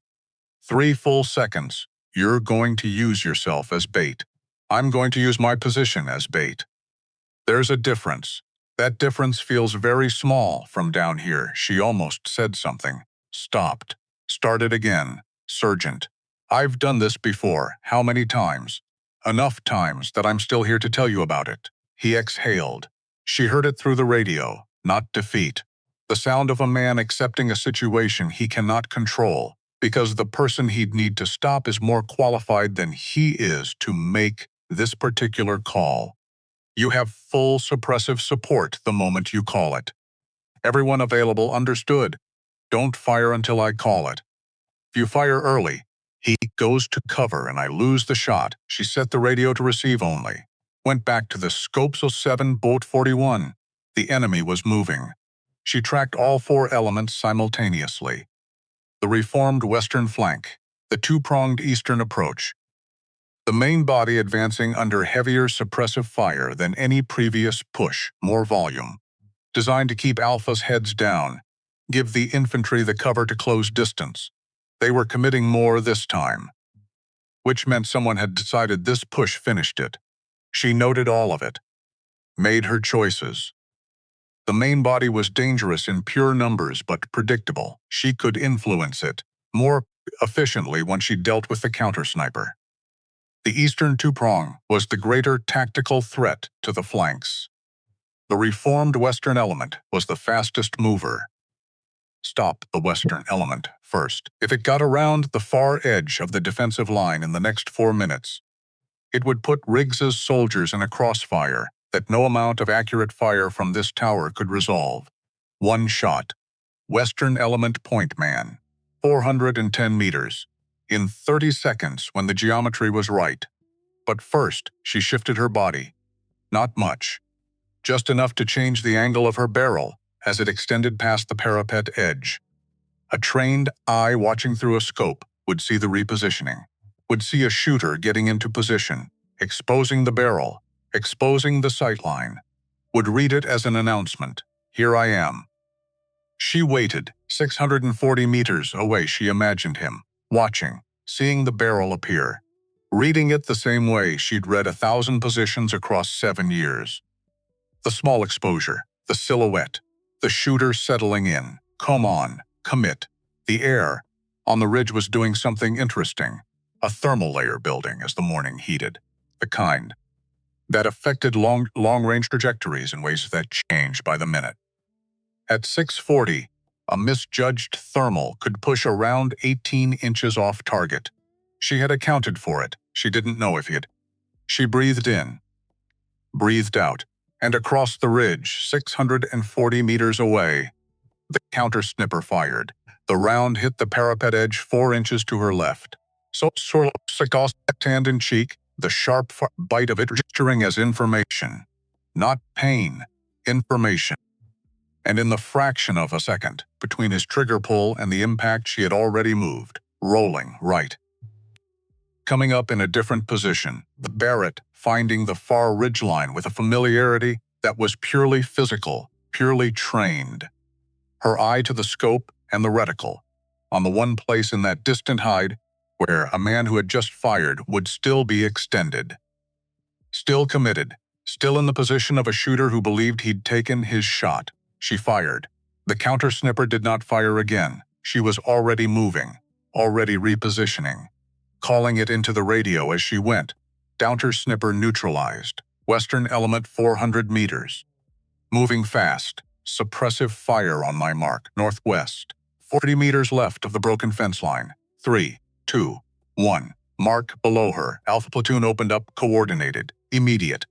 3 full seconds. You're going to use yourself as bait. I'm going to use my position as bait. There's a difference. That difference feels very small from down here. She almost said something. Stopped. Started again. Sergeant. I've done this before. How many times? Enough times that I'm still here to tell you about it. He exhaled. She heard it through the radio, not defeat. The sound of a man accepting a situation he cannot control, because the person he'd need to stop is more qualified than he is to make this particular call. You have full suppressive support the moment you call it. Everyone available understood. Don't fire until I call it. If you fire early, he goes to cover and I lose the shot. She set the radio to receive only. Went back to the scopes of 7 boat 41. The enemy was moving. She tracked all 4 elements simultaneously. The reformed western flank, the 2-pronged eastern approach, the main body advancing under heavier suppressive fire than any previous push, more volume, designed to keep Alpha's heads down, give the infantry the cover to close distance. They were committing more this time, which meant someone had decided this push finished it. She noted all of it, made her choices. The main body was dangerous in pure numbers but predictable. She could influence it more efficiently when she dealt with the counter-sniper. The eastern 2-prong was the greater tactical threat to the flanks. The reformed western element was the fastest mover. Stop the western element first. If it got around the far edge of the defensive line in the next 4 minutes, it would put Riggs's soldiers in a crossfire that no amount of accurate fire from this tower could resolve. 1 shot. Western element point man. 410 meters. In 30 seconds when the geometry was right. But first, she shifted her body. Not much. Just enough to change the angle of her barrel as it extended past the parapet edge. A trained eye watching through a scope would see the repositioning, would see a shooter getting into position, exposing the barrel, exposing the sightline, would read it as an announcement. Here I am. She waited. 640 meters away she imagined him, watching, seeing the barrel appear, reading it the same way she'd read 1,000 positions across 7 years. The small exposure, the silhouette, the shooter settling in. Come on, commit. The air on the ridge was doing something interesting. A thermal layer building as the morning heated. The kind that affected long-range trajectories in ways that changed by the minute. At 640, a misjudged thermal could push around 18 inches off target. She had accounted for it. She didn't know if he had. She breathed in, breathed out, and across the ridge, 640 meters away, the counter-snipper fired. The round hit the parapet edge 4 inches to her left. So hand in cheek, the sharp bite of it registering as information. Not pain, information. And in the fraction of a second, between his trigger pull and the impact, she had already moved, rolling right. Coming up in a different position, the Barrett finding the far ridgeline with a familiarity that was purely physical, purely trained. Her eye to the scope and the reticle, on the one place in that distant hide where a man who had just fired would still be extended. Still committed, still in the position of a shooter who believed he'd taken his shot. She fired. The counter-snipper did not fire again. She was already moving, already repositioning, calling it into the radio as she went. Counter-snipper neutralized. Western element 400 meters. Moving fast. Suppressive fire on my mark. Northwest. 40 meters left of the broken fence line. 3, 2, 1. Mark below her. Alpha platoon opened up. Coordinated. Immediate.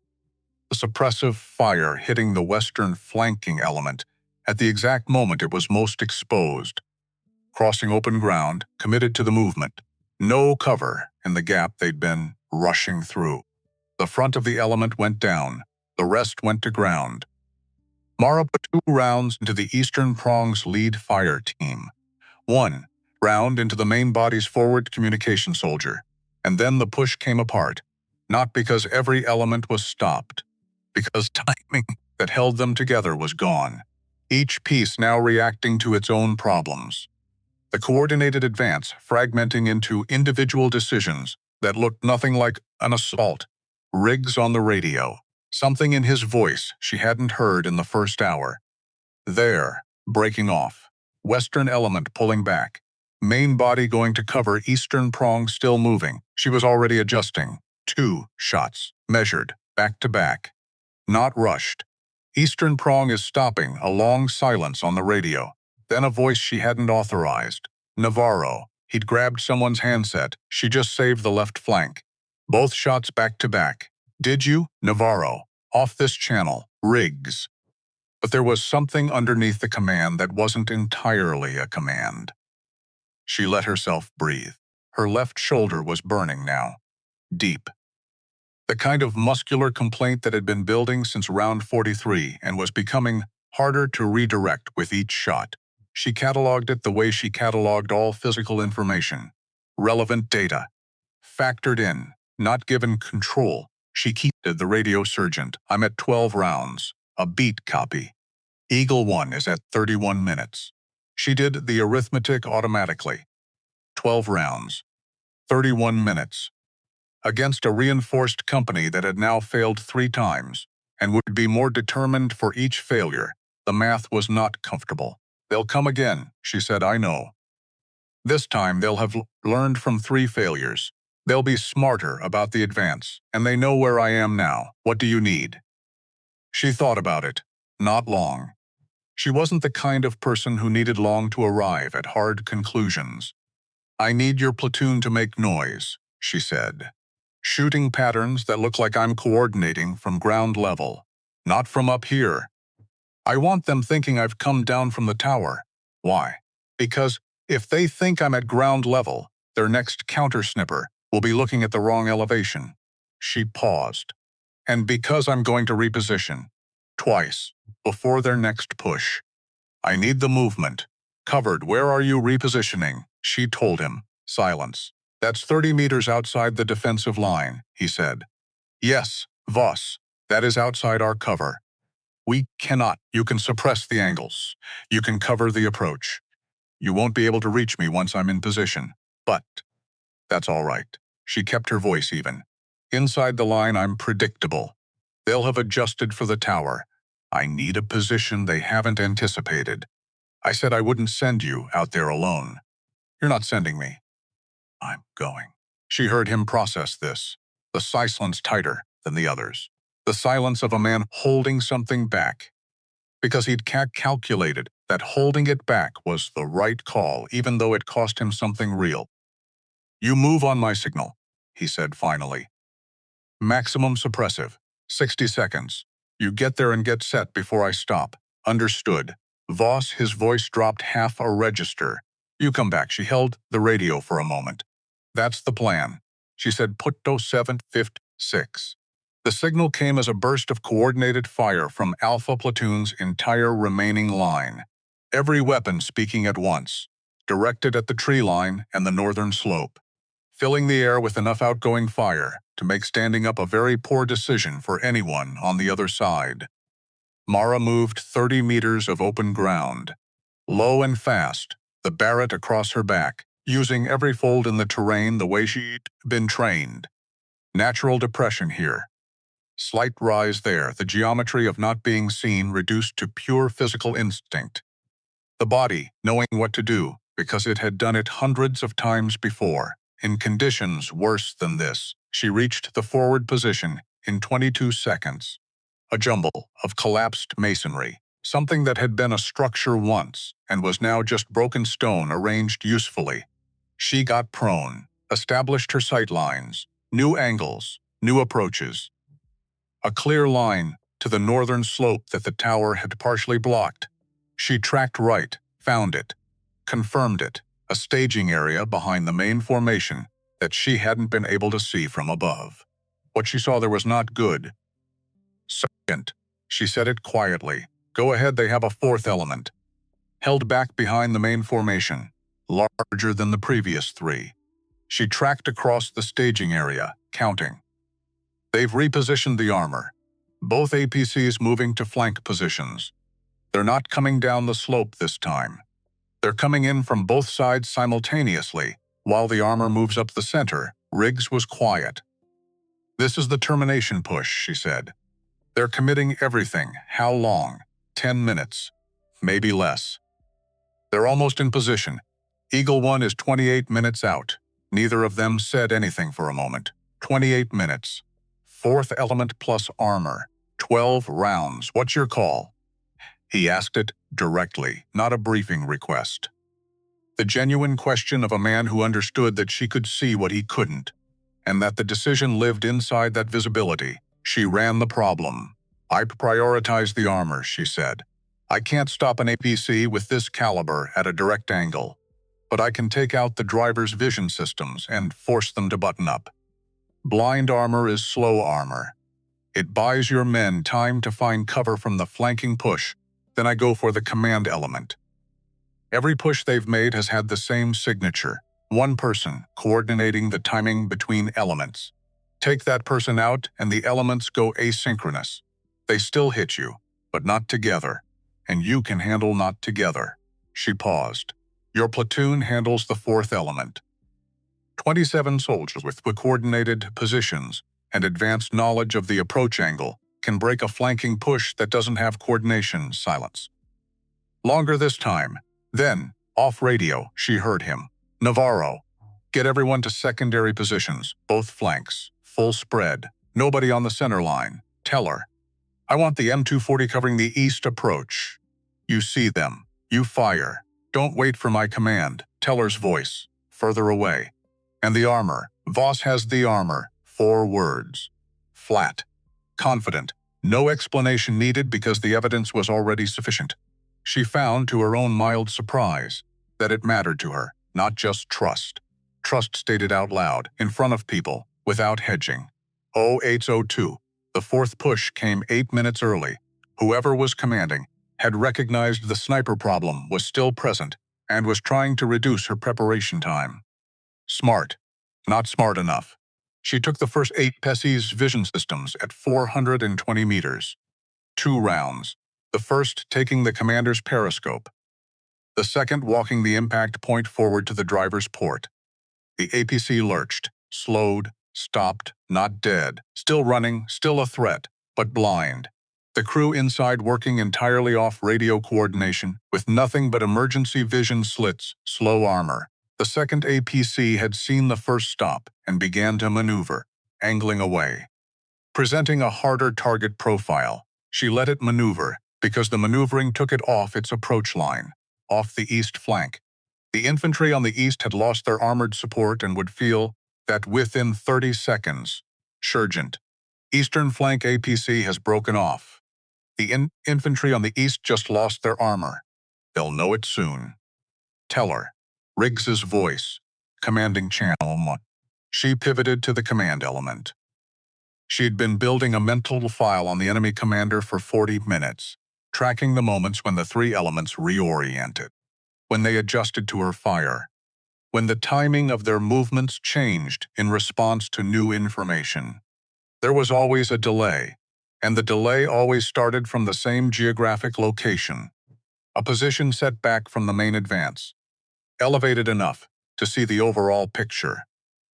The suppressive fire hitting the western flanking element at the exact moment it was most exposed. Crossing open ground, committed to the movement. No cover in the gap they'd been rushing through. The front of the element went down. The rest went to ground. Mara put 2 rounds into the Eastern Prong's lead fire team. 1 round into the main body's forward communication soldier. And then the push came apart. Not because every element was stopped, because timing that held them together was gone. Each piece now reacting to its own problems. The coordinated advance fragmenting into individual decisions that looked nothing like an assault. Riggs on the radio. Something in his voice she hadn't heard in the first hour. There, breaking off. Western element pulling back. Main body going to cover, Eastern Prong still moving. She was already adjusting. 2 shots, measured, back to back. Not rushed. Eastern Prong is stopping, a long silence on the radio. Then a voice she hadn't authorized. Navarro. He'd grabbed someone's handset. She just saved the left flank. Both shots back to back. Did you? Navarro. Off this channel. Riggs. But there was something underneath the command that wasn't entirely a command. She let herself breathe. Her left shoulder was burning now. Deep. The kind of muscular complaint that had been building since round 43 and was becoming harder to redirect with each shot. She cataloged it the way she cataloged all physical information. Relevant data. Factored in, not given control. She keyed the radio sergeant. I'm at 12 rounds. A beat copy. Eagle 1 is at 31 minutes. She did the arithmetic automatically. 12 rounds. 31 minutes. Against a reinforced company that had now failed 3 times, and would be more determined for each failure. The math was not comfortable. They'll come again, she said, I know. This time they'll have learned from 3 failures. They'll be smarter about the advance, and they know where I am now. What do you need? She thought about it. Not long. She wasn't the kind of person who needed long to arrive at hard conclusions. I need your platoon to make noise, she said. Shooting patterns that look like I'm coordinating from ground level, not from up here. I want them thinking I've come down from the tower. Why? Because if they think I'm at ground level, their next counter-snipper will be looking at the wrong elevation. She paused. And because I'm going to reposition. Twice, before their next push. I need the movement. Covered, where are you repositioning? She told him. Silence. That's 30 meters outside the defensive line, he said. Yes, Voss, that is outside our cover. We cannot. You can suppress the angles. You can cover the approach. You won't be able to reach me once I'm in position. But that's all right. She kept her voice even. Inside the line, I'm predictable. They'll have adjusted for the tower. I need a position they haven't anticipated. I said I wouldn't send you out there alone. You're not sending me. I'm going. She heard him process this. The silence tighter than the others. The silence of a man holding something back. Because he'd calculated that holding it back was the right call, even though it cost him something real. You move on my signal, he said finally. Maximum suppressive. 60 seconds. You get there and get set before I stop. Understood. Voss, his voice dropped half a register. You come back. She held the radio for a moment. That's the plan. She said, Putto 756. The signal came as a burst of coordinated fire from Alpha Platoon's entire remaining line. Every weapon speaking at once, directed at the tree line and the northern slope, filling the air with enough outgoing fire to make standing up a very poor decision for anyone on the other side. Mara moved 30 meters of open ground, low and fast, the barret across her back, using every fold in the terrain the way she'd been trained. Natural depression here. Slight rise there, the geometry of not being seen reduced to pure physical instinct. The body, knowing what to do, because it had done it hundreds of times before. In conditions worse than this, she reached the forward position in 22 seconds. A jumble of collapsed masonry, something that had been a structure once and was now just broken stone arranged usefully. She got prone, established her sight lines, new angles, new approaches. A clear line to the northern slope that the tower had partially blocked. She tracked right, found it, confirmed it, a staging area behind the main formation that she hadn't been able to see from above. What she saw there was not good. Second, she said it quietly. Go ahead, they have a fourth element. Held back behind the main formation, larger than the previous three. She tracked across the staging area, counting. They've repositioned the armor. Both APCs moving to flank positions. They're not coming down the slope this time. They're coming in from both sides simultaneously, while the armor moves up the center. Riggs was quiet. This is the termination push, she said. They're committing everything. How long? 10 minutes. Maybe less. They're almost in position. Eagle 1 is 28 minutes out. Neither of them said anything for a moment. 28 minutes. Fourth element plus armor. 12 rounds. What's your call? He asked it directly, not a briefing request. The genuine question of a man who understood that she could see what he couldn't, and that the decision lived inside that visibility. She ran the problem. I prioritize the armor, she said. I can't stop an APC with this caliber at a direct angle, but I can take out the driver's vision systems and force them to button up. Blind armor is slow armor. It buys your men time to find cover from the flanking push. Then I go for the command element. Every push they've made has had the same signature. One person coordinating the timing between elements. Take that person out and the elements go asynchronous. They still hit you, but not together. And you can handle not together. She paused. Your platoon handles the fourth element. 27 soldiers with coordinated positions and advanced knowledge of the approach angle can break a flanking push that doesn't have coordination. Silence. Longer this time. Then, off radio, she heard him. Navarro, get everyone to secondary positions, both flanks, full spread, nobody on the center line. Tell her. I want the M240 covering the east approach. You see them. You fire. Don't wait for my command. Teller's voice. Further away. And the armor. Voss has the armor. 4 words. Flat. Confident. No explanation needed because the evidence was already sufficient. She found, to her own mild surprise, that it mattered to her, not just trust. Trust stated out loud, in front of people, without hedging. 0802. The fourth push came 8 minutes early. Whoever was commanding had recognized the sniper problem was still present and was trying to reduce her preparation time. Smart. Not smart enough. She took the first 8 PESI's vision systems at 420 meters. 2 rounds. The first taking the commander's periscope. The second walking the impact point forward to the driver's port. The APC lurched, slowed, stopped, not dead, still running, still a threat, but blind. The crew inside working entirely off radio coordination, with nothing but emergency vision slits, slow armor. The second APC had seen the first stop and began to maneuver, angling away. Presenting a harder target profile, she let it maneuver because the maneuvering took it off its approach line, off the east flank. The infantry on the east had lost their armored support and would feel that within 30 seconds. Sergeant. Eastern flank APC has broken off. The infantry on the east just lost their armor. They'll know it soon. Tell her. Riggs's voice, commanding channel 1. She pivoted to the command element. She'd been building a mental file on the enemy commander for 40 minutes, tracking the moments when the three elements reoriented, when they adjusted to her fire, when the timing of their movements changed in response to new information. There was always a delay, and the delay always started from the same geographic location, a position set back from the main advance, elevated enough to see the overall picture,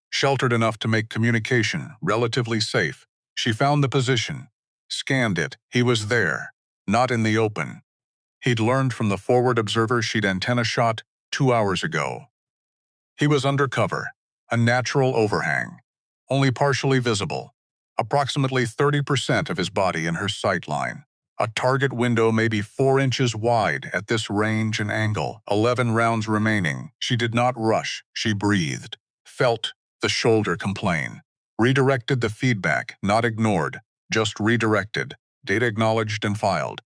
sheltered enough to make communication relatively safe. She found the position, scanned it. He was there, not in the open. He'd learned from the forward observer she'd antenna shot 2 hours ago. He was undercover, a natural overhang, only partially visible, approximately 30% of his body in her sight line. A target window maybe 4 inches wide at this range and angle. 11 rounds remaining. She did not rush. She breathed, felt the shoulder complain, redirected the feedback, not ignored, just redirected, data acknowledged and filed.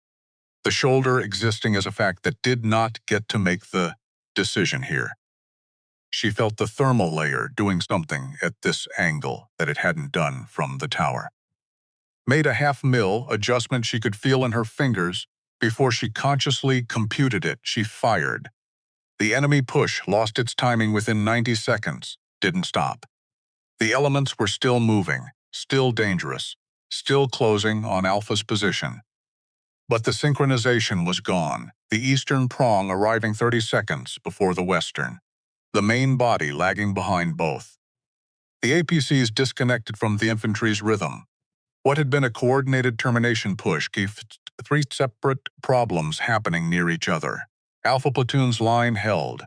The shoulder existing as a fact that did not get to make the decision here. She felt the thermal layer doing something at this angle that it hadn't done from the tower. Made a half-mil adjustment she could feel in her fingers before she consciously computed it. She fired. The enemy push lost its timing within 90 seconds, didn't stop. The elements were still moving, still dangerous, still closing on Alpha's position. But the synchronization was gone, the eastern prong arriving 30 seconds before the western, the main body lagging behind both. The APCs disconnected from the infantry's rhythm. What had been a coordinated termination push gave 3 separate problems happening near each other. Alpha Platoon's line held.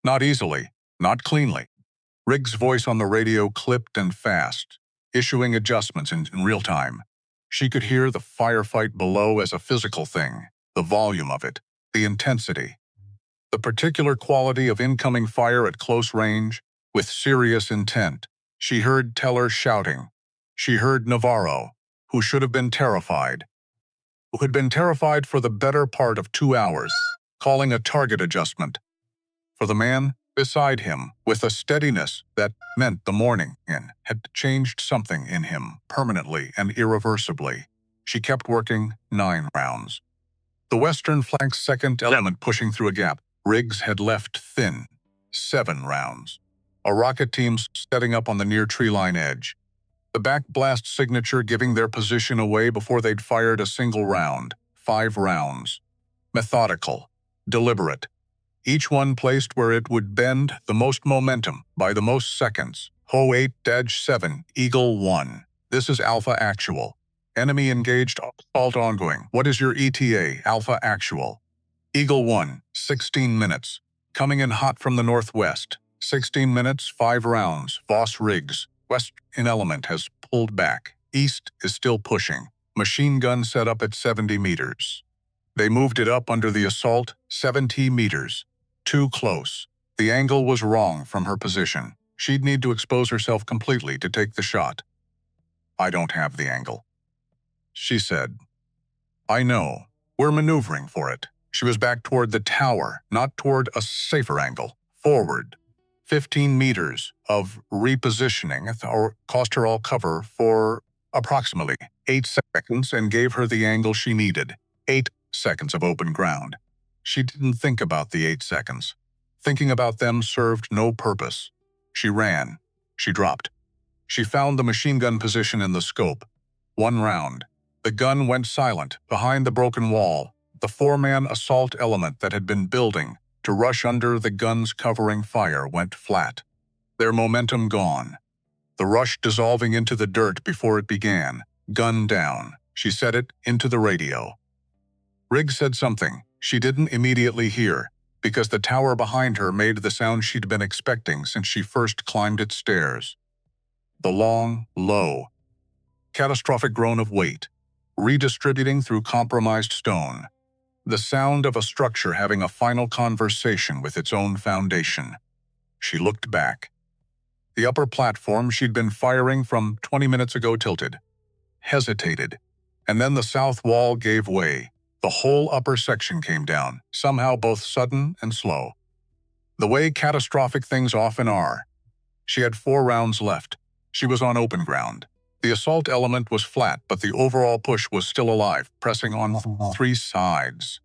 Not easily, not cleanly. Riggs' voice on the radio clipped and fast, issuing adjustments in real time. She could hear the firefight below as a physical thing, the volume of it, the intensity. The particular quality of incoming fire at close range, with serious intent. She heard Teller shouting. She heard Navarro, who should have been terrified, who had been terrified for the better part of 2 hours, calling a target adjustment. For the man beside him, with a steadiness that meant the morning had changed something in him permanently and irreversibly. She kept working 9 rounds. The western flank's second element pushing through a gap. Riggs had left thin. 7 rounds. A rocket team setting up on the near tree line edge. The backblast signature giving their position away before they'd fired a single round. 5 rounds. Methodical. Deliberate. Each one placed where it would bend the most momentum by the most seconds. Ho 8-7, Eagle 1. This is Alpha Actual. Enemy engaged, assault ongoing. What is your ETA, Alpha Actual? Eagle 1, 16 minutes. Coming in hot from the northwest. 16 minutes, 5 rounds. Voss Riggs. West in element has pulled back. East is still pushing. Machine gun set up at 70 meters. They moved it up under the assault, 70 meters. Too close. The angle was wrong from her position. She'd need to expose herself completely to take the shot. I don't have the angle, she said. I know. We're maneuvering for it. She was back toward the tower, not toward a safer angle. Forward. 15 meters of repositioning cost her all cover for approximately 8 seconds and gave her the angle she needed. 8 seconds of open ground. She didn't think about the 8 seconds. Thinking about them served no purpose. She ran. She dropped. She found the machine gun position in the scope. 1 round. The gun went silent behind the broken wall. The 4-man assault element that had been building to rush under the gun's covering fire went flat. Their momentum gone. The rush dissolving into the dirt before it began. Gun down. She said it into the radio. Riggs said something she didn't immediately hear, because the tower behind her made the sound she'd been expecting since she first climbed its stairs. The long, low, catastrophic groan of weight, redistributing through compromised stone. The sound of a structure having a final conversation with its own foundation. She looked back. The upper platform she'd been firing from 20 minutes ago tilted, hesitated, and then the south wall gave way. The whole upper section came down, somehow both sudden and slow. The way catastrophic things often are. She had 4 rounds left. She was on open ground. The assault element was flat, but the overall push was still alive, pressing on 3 sides.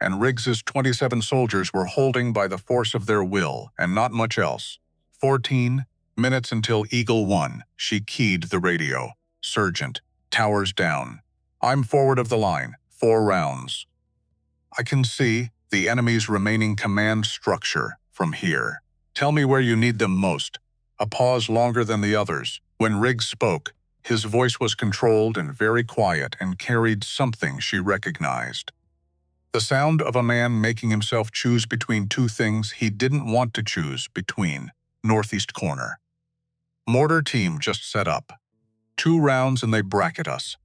And Riggs's 27 soldiers were holding by the force of their will, and not much else. 14 minutes until Eagle 1. She keyed the radio. Sergeant, towers down. I'm forward of the line. 4 rounds. I can see the enemy's remaining command structure from here. Tell me where you need them most. A pause longer than the others. When Riggs spoke, his voice was controlled and very quiet and carried something she recognized. The sound of a man making himself choose between 2 things he didn't want to choose between. Northeast corner. Mortar team just set up. 2 rounds and they bracket us.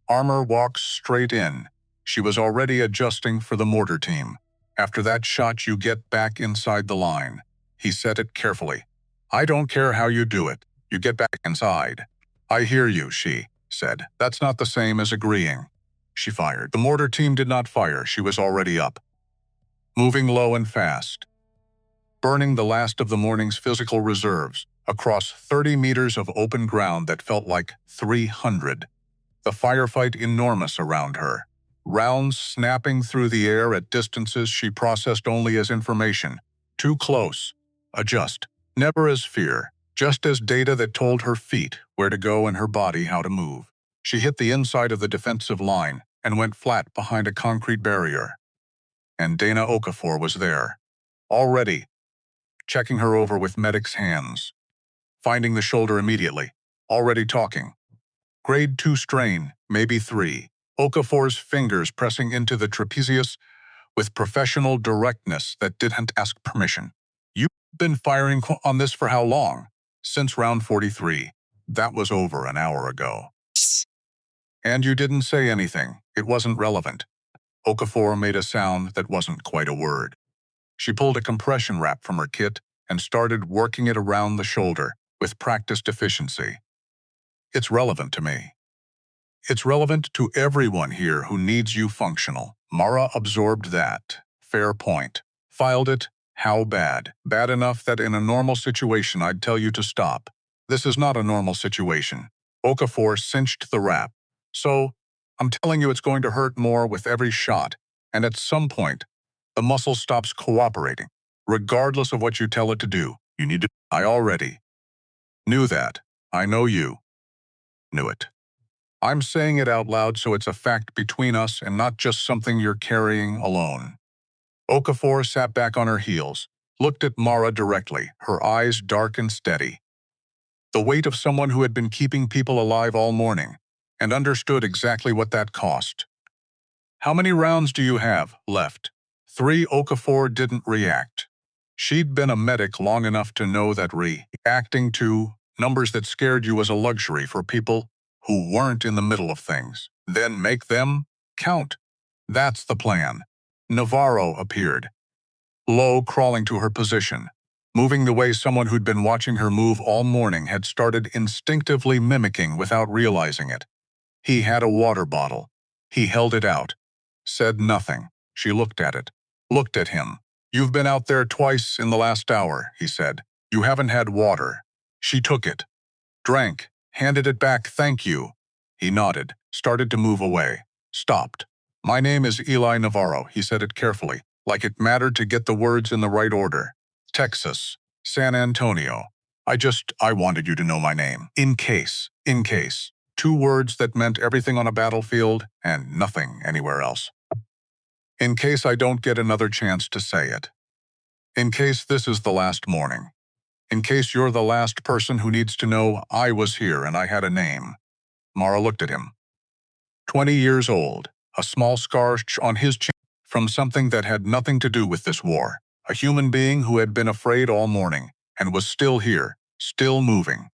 Armor walks straight in. She was already adjusting for the mortar team. After that shot you get back inside the line. He said it carefully. I don't care how you do it. You get back inside. I hear you, she said. That's not the same as agreeing. She fired. The mortar team did not fire. She was already up. Moving low and fast. Burning the last of the morning's physical reserves across 30 meters of open ground that felt like 300. The firefight enormous around her. Rounds snapping through the air at distances she processed only as information. Too close. Adjust. Never as fear. Just as data that told her feet where to go and her body how to move. She hit the inside of the defensive line and went flat behind a concrete barrier. And Dana Okafor was there. Already. Checking her over with medic's hands. Finding the shoulder immediately. Already talking. Grade 2 strain, maybe 3. Okafor's fingers pressing into the trapezius with professional directness that didn't ask permission. You've been firing on this for how long? Since round 43. That was over an hour ago. And you didn't say anything. It wasn't relevant. Okafor made a sound that wasn't quite a word. She pulled a compression wrap from her kit and started working it around the shoulder with practiced efficiency. It's relevant to me. It's relevant to everyone here who needs you functional. Mara absorbed that. Fair point. Filed it. How bad? Bad enough that in a normal situation I'd tell you to stop. This is not a normal situation. Okafor cinched the wrap. So, I'm telling you it's going to hurt more with every shot, and at some point, the muscle stops cooperating. Regardless of what you tell it to do, you need to. I already knew that. I know you knew it. I'm saying it out loud so it's a fact between us and not just something you're carrying alone. Okafor sat back on her heels, looked at Mara directly, her eyes dark and steady. The weight of someone who had been keeping people alive all morning, and understood exactly what that cost. How many rounds do you have left? 3. Okafor didn't react. She'd been a medic long enough to know that reacting to numbers that scared you was a luxury for people who weren't in the middle of things. Then make them count. That's the plan. Navarro appeared, low, crawling to her position, moving the way someone who'd been watching her move all morning had started instinctively mimicking without realizing it. He had a water bottle. He held it out. Said nothing. She looked at it. Looked at him. You've been out there twice in the last hour, he said. You haven't had water. She took it. Drank. Handed it back. Thank you. He nodded. Started to move away. Stopped. My name is Eli Navarro. He said it carefully, like it mattered to get the words in the right order. Texas. San Antonio. I wanted you to know my name. In case. 2 words that meant everything on a battlefield and nothing anywhere else. In case I don't get another chance to say it. In case this is the last morning. In case you're the last person who needs to know I was here and I had a name. Mara looked at him. 20 years old, a small scar on his chin from something that had nothing to do with this war. A human being who had been afraid all morning and was still here, still moving.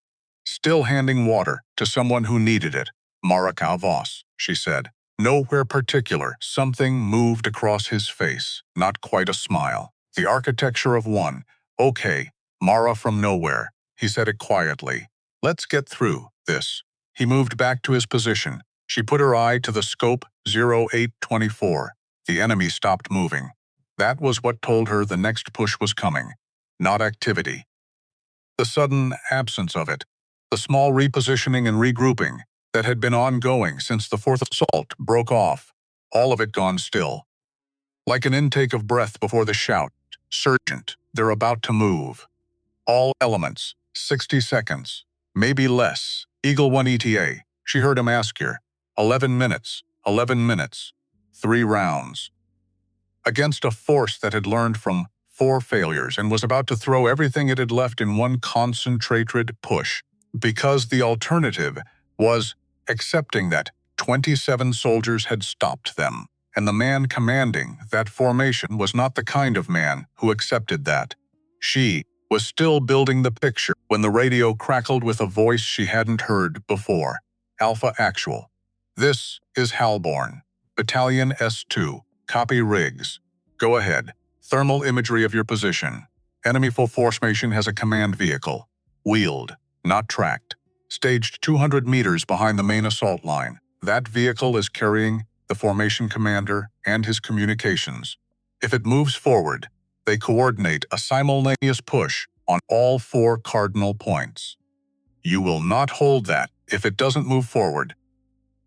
Still handing water to someone who needed it. Mara Voss, she said. Nowhere particular, something moved across his face, not quite a smile. The architecture of one. Okay, Mara from nowhere. He said it quietly. Let's get through this. He moved back to his position. She put her eye to the scope 0824. The enemy stopped moving. That was what told her the next push was coming, not activity. The sudden absence of it, the small repositioning and regrouping that had been ongoing since the fourth assault broke off, all of it gone still. Like an intake of breath before the shout, "Sergeant, they're about to move." All elements, 60 seconds, maybe less. Eagle 1 ETA, she heard him ask her. 11 minutes, 11 minutes. 3 rounds. Against a force that had learned from 4 failures and was about to throw everything it had left in one concentrated push, because the alternative was accepting that 27 soldiers had stopped them, and the man commanding that formation was not the kind of man who accepted that. She was still building the picture when the radio crackled with a voice she hadn't heard before. Alpha Actual. This is Halborn. Battalion S2. Copy Riggs. Go ahead. Thermal imagery of your position. Enemy full formation has a command vehicle. Wheeled, not tracked. Staged 200 meters behind the main assault line. That vehicle is carrying the formation commander and his communications. If it moves forward, they coordinate a simultaneous push on all 4 cardinal points. You will not hold that if it doesn't move forward.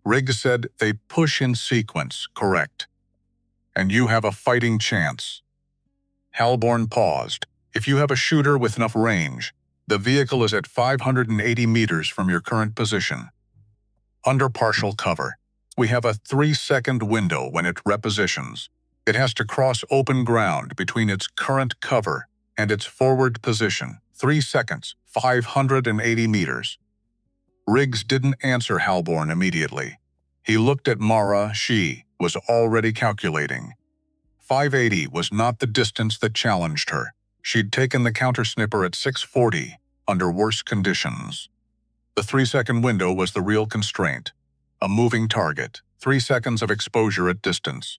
Riggs said they push in sequence, correct? And you have a fighting chance. Halborn paused. If you have a shooter with enough range, the vehicle is at 580 meters from your current position. Under partial cover, we have a 3-second window when it repositions. It has to cross open ground between its current cover and its forward position. 3 seconds, 580 meters. Riggs didn't answer Halborn immediately. He looked at Mara. She was already calculating. 580 was not the distance that challenged her. She'd taken the counter-snipper at 640 under worse conditions. The 3-second window was the real constraint. A moving target, 3 seconds of exposure at distance.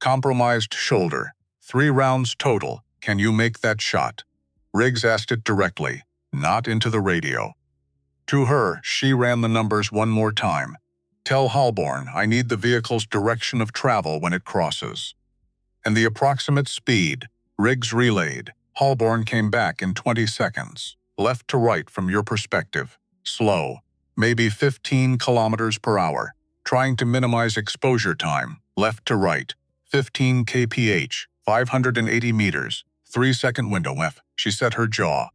Compromised shoulder, 3 rounds total. Can you make that shot? Riggs asked it directly, not into the radio. To her, she ran the numbers one more time. Tell Halborn I need the vehicle's direction of travel when it crosses. And the approximate speed, Riggs relayed. Halborn came back in 20 seconds, left to right from your perspective. Slow, maybe 15 kilometers per hour, trying to minimize exposure time, left to right. 15 kph, 580 meters, 3-second window. She set her jaw.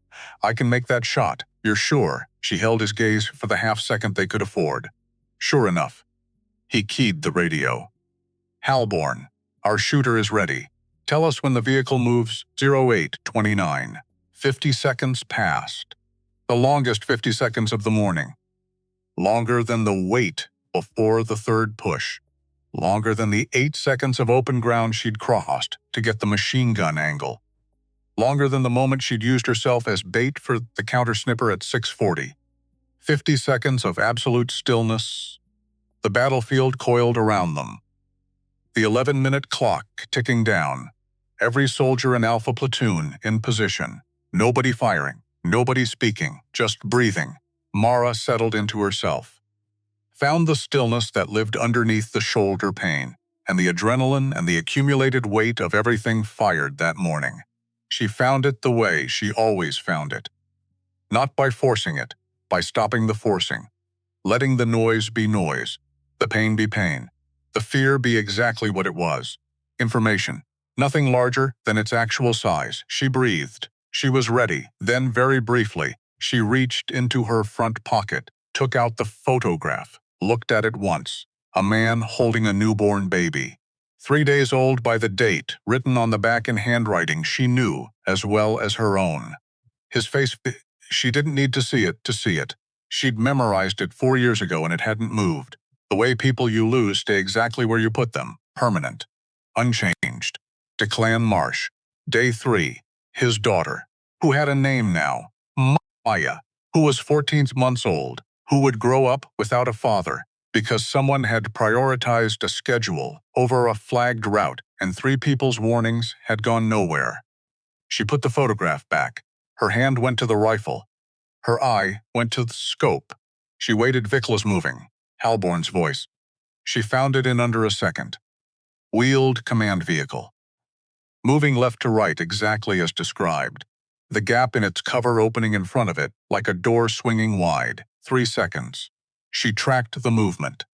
I can make that shot. You're sure? She held his gaze for the half-second they could afford. Sure enough. He keyed the radio. Halborn, our shooter is ready. Tell us when the vehicle moves. 0829. 50 seconds passed. The longest 50 seconds of the morning. Longer than the wait before the third push. Longer than the 8 seconds of open ground she'd crossed to get the machine gun angle. Longer than the moment she'd used herself as bait for the counter-snipper at 640. 50 seconds of absolute stillness. The battlefield coiled around them. The 11-minute clock ticking down. Every soldier in Alpha platoon in position. Nobody firing, nobody speaking, just breathing. Mara settled into herself. Found the stillness that lived underneath the shoulder pain, and the adrenaline and the accumulated weight of everything fired that morning. She found it the way she always found it. Not by forcing it, by stopping the forcing. Letting the noise be noise, the pain be pain, the fear be exactly what it was. Information, nothing larger than its actual size. She breathed. She was ready. Then, very briefly, she reached into her front pocket, took out the photograph, looked at it once. A man holding a newborn baby. 3 days old by the date, written on the back in handwriting she knew as well as her own. His face, she didn't need to see it to see it. She'd memorized it 4 years ago and it hadn't moved. The way people you lose stay exactly where you put them, permanent, unchanged. Declan Marsh. Day 3. His daughter, who had a name now, Maya, who was 14 months old, who would grow up without a father, because someone had prioritized a schedule over a flagged route and 3 people's warnings had gone nowhere. She put the photograph back. Her hand went to the rifle. Her eye went to the scope. She waited. Vicla's moving. Halborn's voice. She found it in under a second. Wheeled command vehicle. moving left to right exactly as described. The gap in its cover opening in front of it, like a door swinging wide. 3 seconds. She tracked the movement,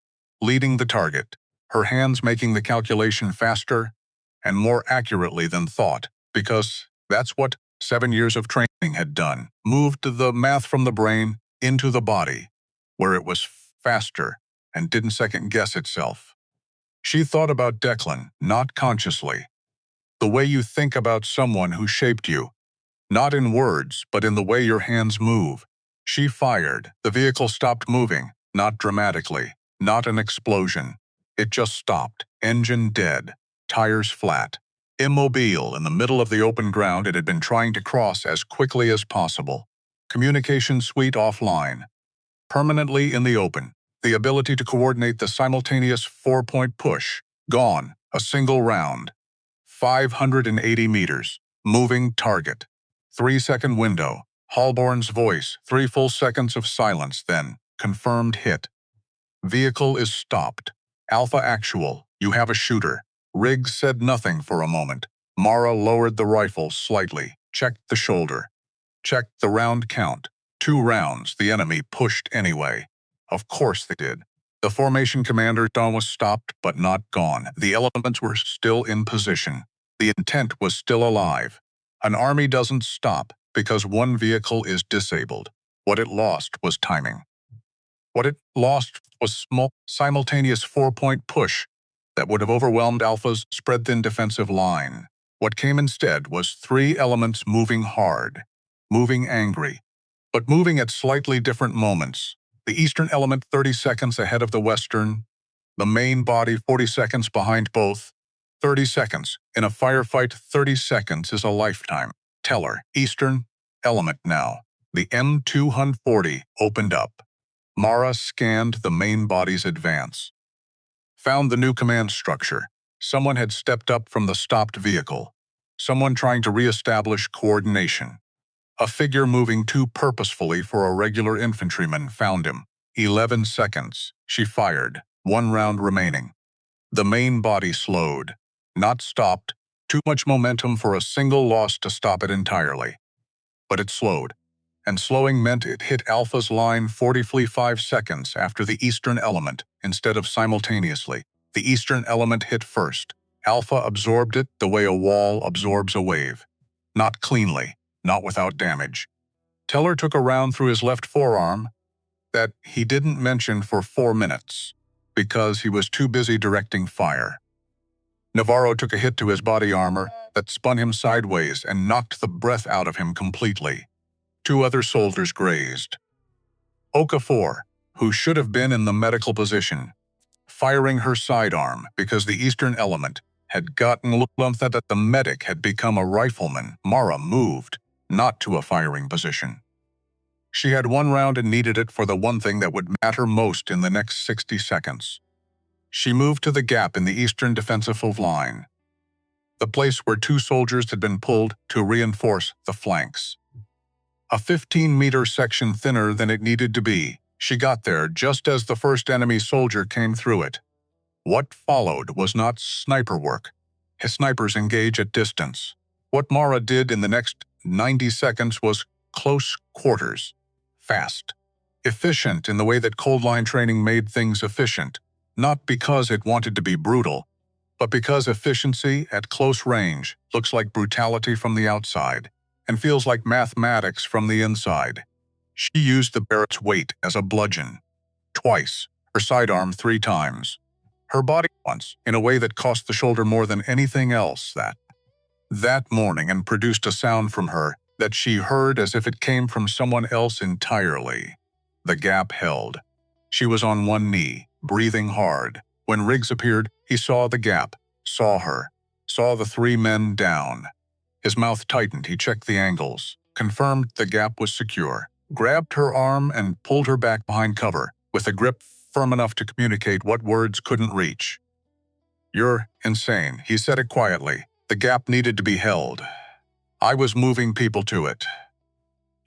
leading the target, her hands making the calculation faster and more accurately than thought, because that's what 7 years of training had done. Moved the math from the brain into the body, where it was faster and didn't second-guess itself. She thought about Declan, not consciously. The way you think about someone who shaped you, not in words, but in the way your hands move. She fired. The vehicle stopped moving, not dramatically, not an explosion. It just stopped, engine dead, tires flat. Immobile in the middle of the open ground it had been trying to cross as quickly as possible. Communication suite offline. Permanently in the open. The ability to coordinate the simultaneous 4-point push. Gone. A single round. 580 meters. Moving target. 3-second window. Hallborn's voice. 3 full seconds of silence, then. Confirmed hit. Vehicle is stopped. Alpha Actual, you have a shooter. Riggs said nothing for a moment. Mara lowered the rifle slightly, checked the shoulder. Checked the round count. 2 rounds the enemy pushed anyway. Of course they did. The formation commander was stopped but not gone. The elements were still in position. The intent was still alive. An army doesn't stop because one vehicle is disabled. What it lost was timing. What it lost was small, simultaneous 4-point push that would have overwhelmed Alpha's spread-thin defensive line. What came instead was 3 elements moving hard, moving angry, but moving at slightly different moments. The eastern element 30 seconds ahead of the western, the main body 40 seconds behind both. 30 seconds. In a firefight, 30 seconds is a lifetime. Teller, eastern element now. The M240 opened up. Mara scanned the main body's advance. Found the new command structure. Someone had stepped up from the stopped vehicle. Someone trying to re-establish coordination. A figure moving too purposefully for a regular infantryman found him. 11 seconds. She fired. 1 round remaining. The main body slowed. Not stopped. Too much momentum for a single loss to stop it entirely. But it slowed. And slowing meant it hit Alpha's line 45 seconds after the eastern element, instead of simultaneously. The eastern element hit first. Alpha absorbed it the way a wall absorbs a wave. Not cleanly, not without damage. Teller took a round through his left forearm that he didn't mention for 4 minutes, because he was too busy directing fire. Navarro took a hit to his body armor that spun him sideways and knocked the breath out of him completely. 2 other soldiers grazed. Okafor, who should have been in the medical position, firing her sidearm because the eastern element had gotten lumped that the medic had become a rifleman. Mara moved, not to a firing position. She had 1 round and needed it for the one thing that would matter most in the next 60 seconds. She moved to the gap in the eastern defensive line, the place where 2 soldiers had been pulled to reinforce the flanks. A 15-meter section thinner than it needed to be. She got there just as the first enemy soldier came through it. What followed was not sniper work. His snipers engage at distance. What Mara did in the next 90 seconds was close quarters. Fast. Efficient in the way that cold line training made things efficient. Not because it wanted to be brutal, but because efficiency at close range looks like brutality from the outside and feels like mathematics from the inside. She used the Barrett's weight as a bludgeon. Twice. Her sidearm 3 times. Her body once, in a way that cost the shoulder more than anything else that morning, and produced a sound from her that she heard as if it came from someone else entirely. The gap held. She was on one knee, breathing hard. When Riggs appeared, he saw the gap, saw her, saw the 3 men down. His mouth tightened. He checked the angles, confirmed the gap was secure, grabbed her arm and pulled her back behind cover, with a grip firm enough to communicate what words couldn't reach. "You're insane," he said it quietly. The gap needed to be held. I was moving people to it.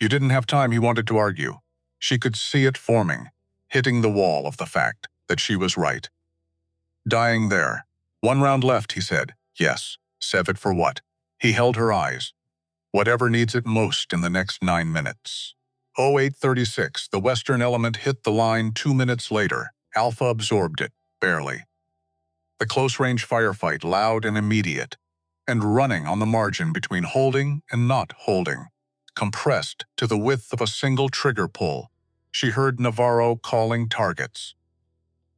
You didn't have time, he wanted to argue. She could see it forming, hitting the wall of the fact that she was right. Dying there. 1 round left, he said. Yes. Save it for what? He held her eyes. Whatever needs it most in the next 9 minutes. 0836, the Western element hit the line 2 minutes later. Alpha absorbed it, barely. The close-range firefight, loud and immediate, and running on the margin between holding and not holding, compressed to the width of a single trigger pull. She heard Navarro calling targets.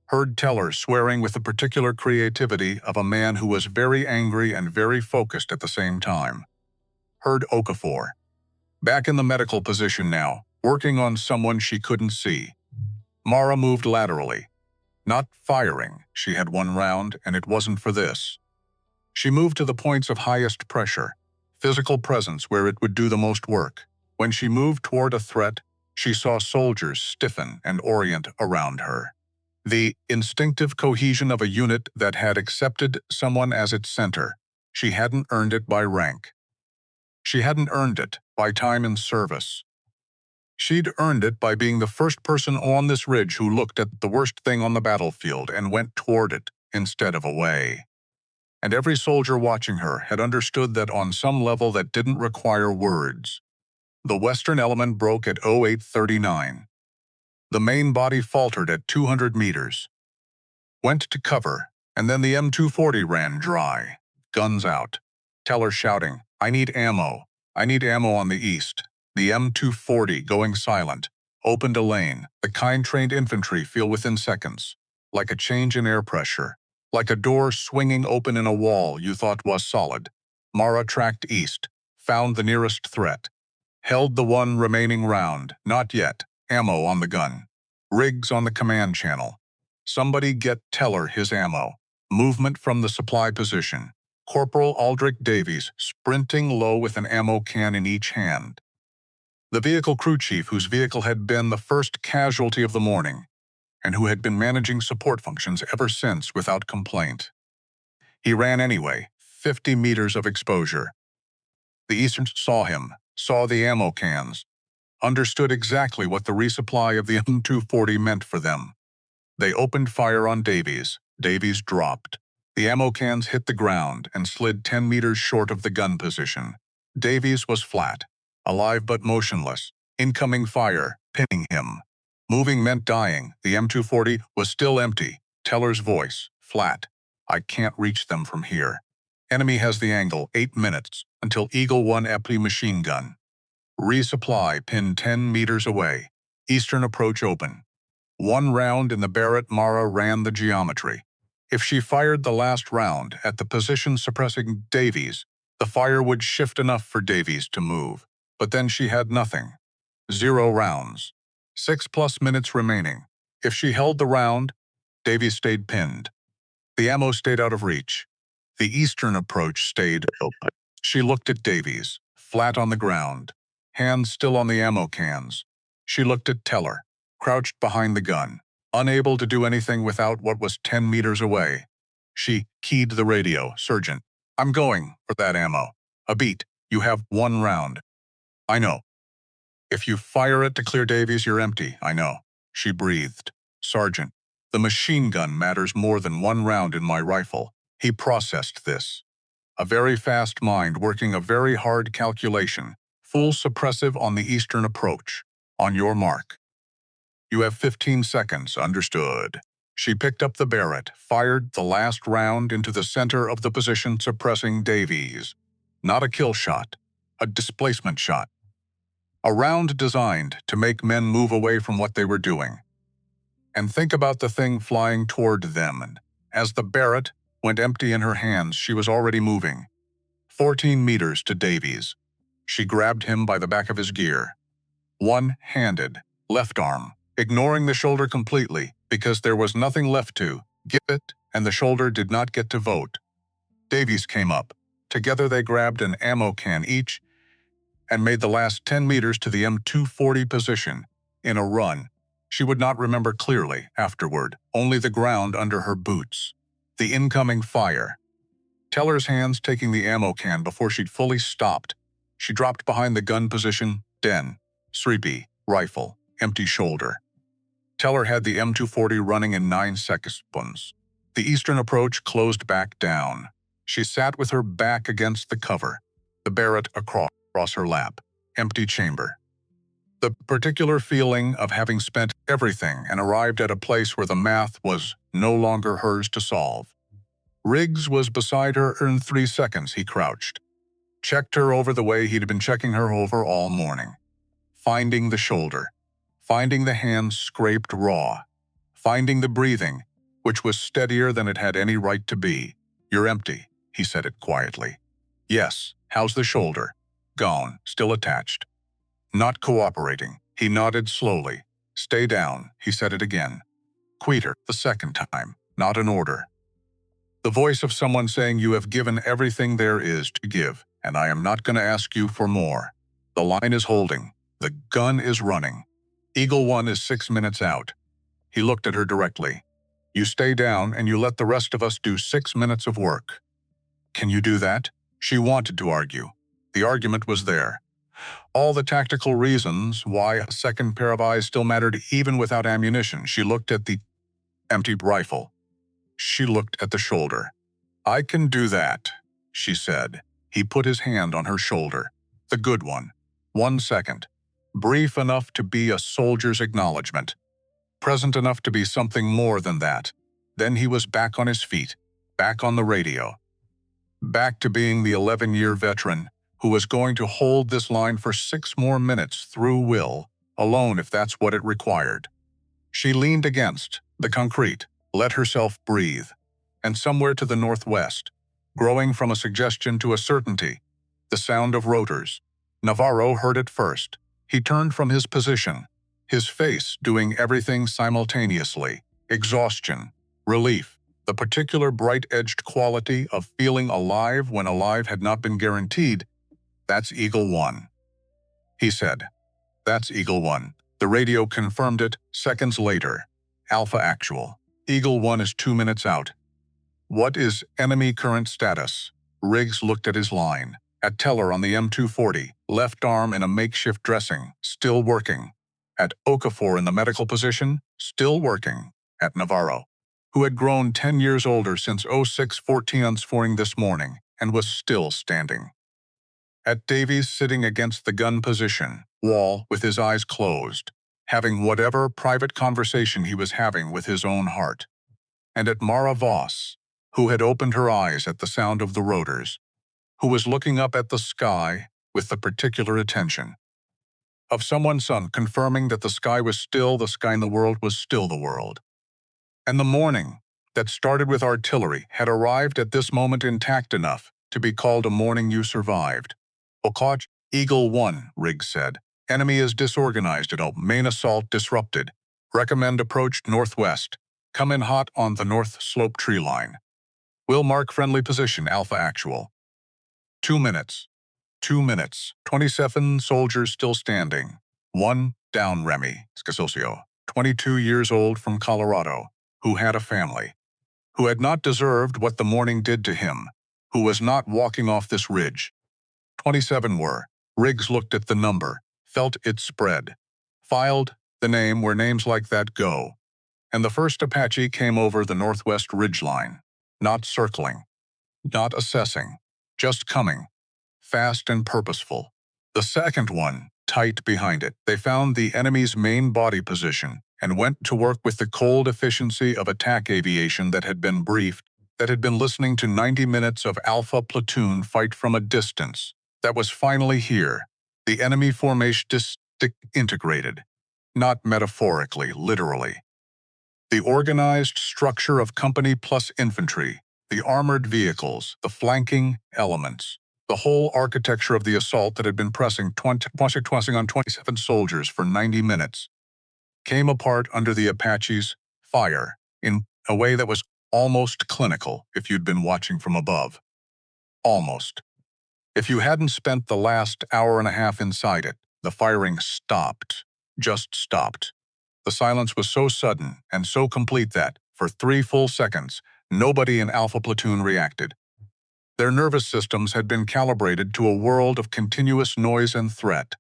Heard Teller swearing with the particular creativity of a man who was very angry and very focused at the same time. Heard Okafor. Back in the medical position now, working on someone she couldn't see. Mara moved laterally. Not firing, she had 1 round, and it wasn't for this. She moved to the points of highest pressure, physical presence where it would do the most work. When she moved toward a threat, she saw soldiers stiffen and orient around her. The instinctive cohesion of a unit that had accepted someone as its center. She hadn't earned it by rank. She hadn't earned it by time in service. She'd earned it by being the first person on this ridge who looked at the worst thing on the battlefield and went toward it instead of away. And every soldier watching her had understood that on some level that didn't require words. The Western element broke at 0839. The main body faltered at 200 meters. Went to cover, and then the M240 ran dry. Guns out. Teller shouting, "I need ammo. I need ammo on the east." The M240 going silent. Opened a lane. The kind trained infantry feel within seconds. Like a change in air pressure. Like a door swinging open in a wall you thought was solid. Mara tracked east. Found the nearest threat. Held the 1 remaining round. Not yet. Ammo on the gun. Rigs on the command channel. Somebody get Teller his ammo. Movement from the supply position. Corporal Aldrich Davies sprinting low with an ammo can in each hand. The vehicle crew chief whose vehicle had been the first casualty of the morning, and who had been managing support functions ever since without complaint. He ran anyway, 50 meters of exposure. The Easterns saw him, saw the ammo cans, understood exactly what the resupply of the M240 meant for them. They opened fire on Davies. Davies dropped. The ammo cans hit the ground and slid 10 meters short of the gun position. Davies was flat, alive but motionless. Incoming fire, pinning him. Moving meant dying. The M240 was still empty. Teller's voice, flat. "I can't reach them from here. Enemy has the angle, 8 minutes, until Eagle 1 empty machine gun. Resupply pinned 10 meters away. Eastern approach open." 1 round in the Barrett. Mara ran the geometry. If she fired the last round at the position suppressing Davies, the fire would shift enough for Davies to move. But then she had nothing. 0 rounds. 6+ minutes remaining. If she held the round, Davies stayed pinned. The ammo stayed out of reach. The Eastern approach stayed open. She looked at Davies, flat on the ground, hands still on the ammo cans. She looked at Teller, crouched behind the gun, unable to do anything without what was 10 meters away. She keyed the radio. "Sergeant, I'm going for that ammo. A beat. You have 1 round." "I know." "If you fire it to clear Davies, you're empty." "I know." She breathed. "Sergeant, the machine gun matters more than 1 round in my rifle." He processed this. A very fast mind working a very hard calculation. Full suppressive on the Eastern approach. "On your mark. You have 15 seconds, understood." She picked up the Barrett, fired the last round into the center of the position suppressing Davies. Not a kill shot, a displacement shot. A round designed to make men move away from what they were doing. And think about the thing flying toward them, and as the Barrett went empty in her hands, she was already moving. 14 meters to Davies. She grabbed him by the back of his gear. One-handed, left arm, ignoring the shoulder completely because there was nothing left to give it, and the shoulder did not get to vote. Davies came up. Together they grabbed an ammo can each and made the last 10 meters to the M240 position. In a run, she would not remember clearly afterward, only the ground under her boots. The incoming fire. Teller's hands taking the ammo can before she'd fully stopped. She dropped behind the gun position, den, Sreepy, rifle, empty shoulder. Teller had the M240 running in 9 seconds. The Eastern approach closed back down. She sat with her back against the cover, The Barrett across her lap. Empty chamber. The particular feeling of having spent everything and arrived at a place where the math was no longer hers to solve. Riggs was beside her in 3 seconds. He crouched. Checked her over the way he'd been checking her over all morning. Finding the shoulder. Finding the hand scraped raw. Finding the breathing, which was steadier than it had any right to be. "You're empty," he said it quietly. "Yes. How's the shoulder?" "Gone. Still attached." "Not cooperating." He nodded slowly. "Stay down," he said it again. Quieter, the second time. Not an order. The voice of someone saying, "You have given everything there is to give, and I am not going to ask you for more." The line is holding. The gun is running. Eagle One is 6 minutes out. He looked at her directly. "You stay down and you let the rest of us do 6 minutes of work." "Can you do that?" She wanted to argue. The argument was there. All the tactical reasons why a second pair of eyes still mattered even without ammunition. She looked at the empty rifle. She looked at the shoulder. "I can do that," she said. He put his hand on her shoulder. The good one. 1 second. Brief enough to be a soldier's acknowledgement. Present enough to be something more than that. Then he was back on his feet. Back on the radio. Back to being the 11-year veteran who was going to hold this line for 6 more minutes through will, alone if that's what it required. She leaned against the concrete, let herself breathe. And somewhere to the northwest, growing from a suggestion to a certainty, the sound of rotors. Navarro heard it first. He turned from his position, his face doing everything simultaneously. Exhaustion, relief, the particular bright-edged quality of feeling alive when alive had not been guaranteed. "That's Eagle One," he said. "That's Eagle One." The radio confirmed it seconds later. "Alpha Actual. Eagle One is 2 minutes out." "What is enemy current status?" Riggs looked at his line. At Teller on the M240, left arm in a makeshift dressing, still working. At Okafor in the medical position, still working. At Navarro, who had grown 10 years older since 06-14 this morning and was still standing. At Davies sitting against the gun position, wall with his eyes closed, having whatever private conversation he was having with his own heart. And at Mara Voss, who had opened her eyes at the sound of the rotors, who was looking up at the sky with the particular attention of someone's son, confirming that the sky was still the sky and the world was still the world. And the morning that started with artillery had arrived at this moment intact enough to be called a morning you survived. "Okaj, Eagle One," Riggs said. "Enemy is disorganized at all. Main assault disrupted. Recommend approach northwest. Come in hot on the north slope tree line. Will mark friendly position. Alpha Actual." 2 minutes. 2 minutes. 27 soldiers still standing. 1 down. Remy Scasosio, 22 years old from Colorado, who had a family, who had not deserved what the morning did to him, who was not walking off this ridge. 27 were. Riggs looked at the number, felt it spread. Filed the name where names like that go. And the first Apache came over the northwest ridgeline. Not circling. Not assessing. Just coming. Fast and purposeful. The second one, tight behind it. They found the enemy's main body position and went to work with the cold efficiency of attack aviation that had been briefed, that had been listening to 90 minutes of Alpha platoon fight from a distance. That was finally here. The enemy formation disintegrated. Not metaphorically, literally. The organized structure of company plus infantry, the armored vehicles, the flanking elements, the whole architecture of the assault that had been pressing 20 on 27 soldiers for 90 minutes, came apart under the Apache's fire in a way that was almost clinical if you'd been watching from above. Almost. If you hadn't spent the last hour and a half inside it, the firing stopped. Just stopped. The silence was so sudden and so complete that, for 3 full seconds, nobody in Alpha Platoon reacted. Their nervous systems had been calibrated to a world of continuous noise and threat.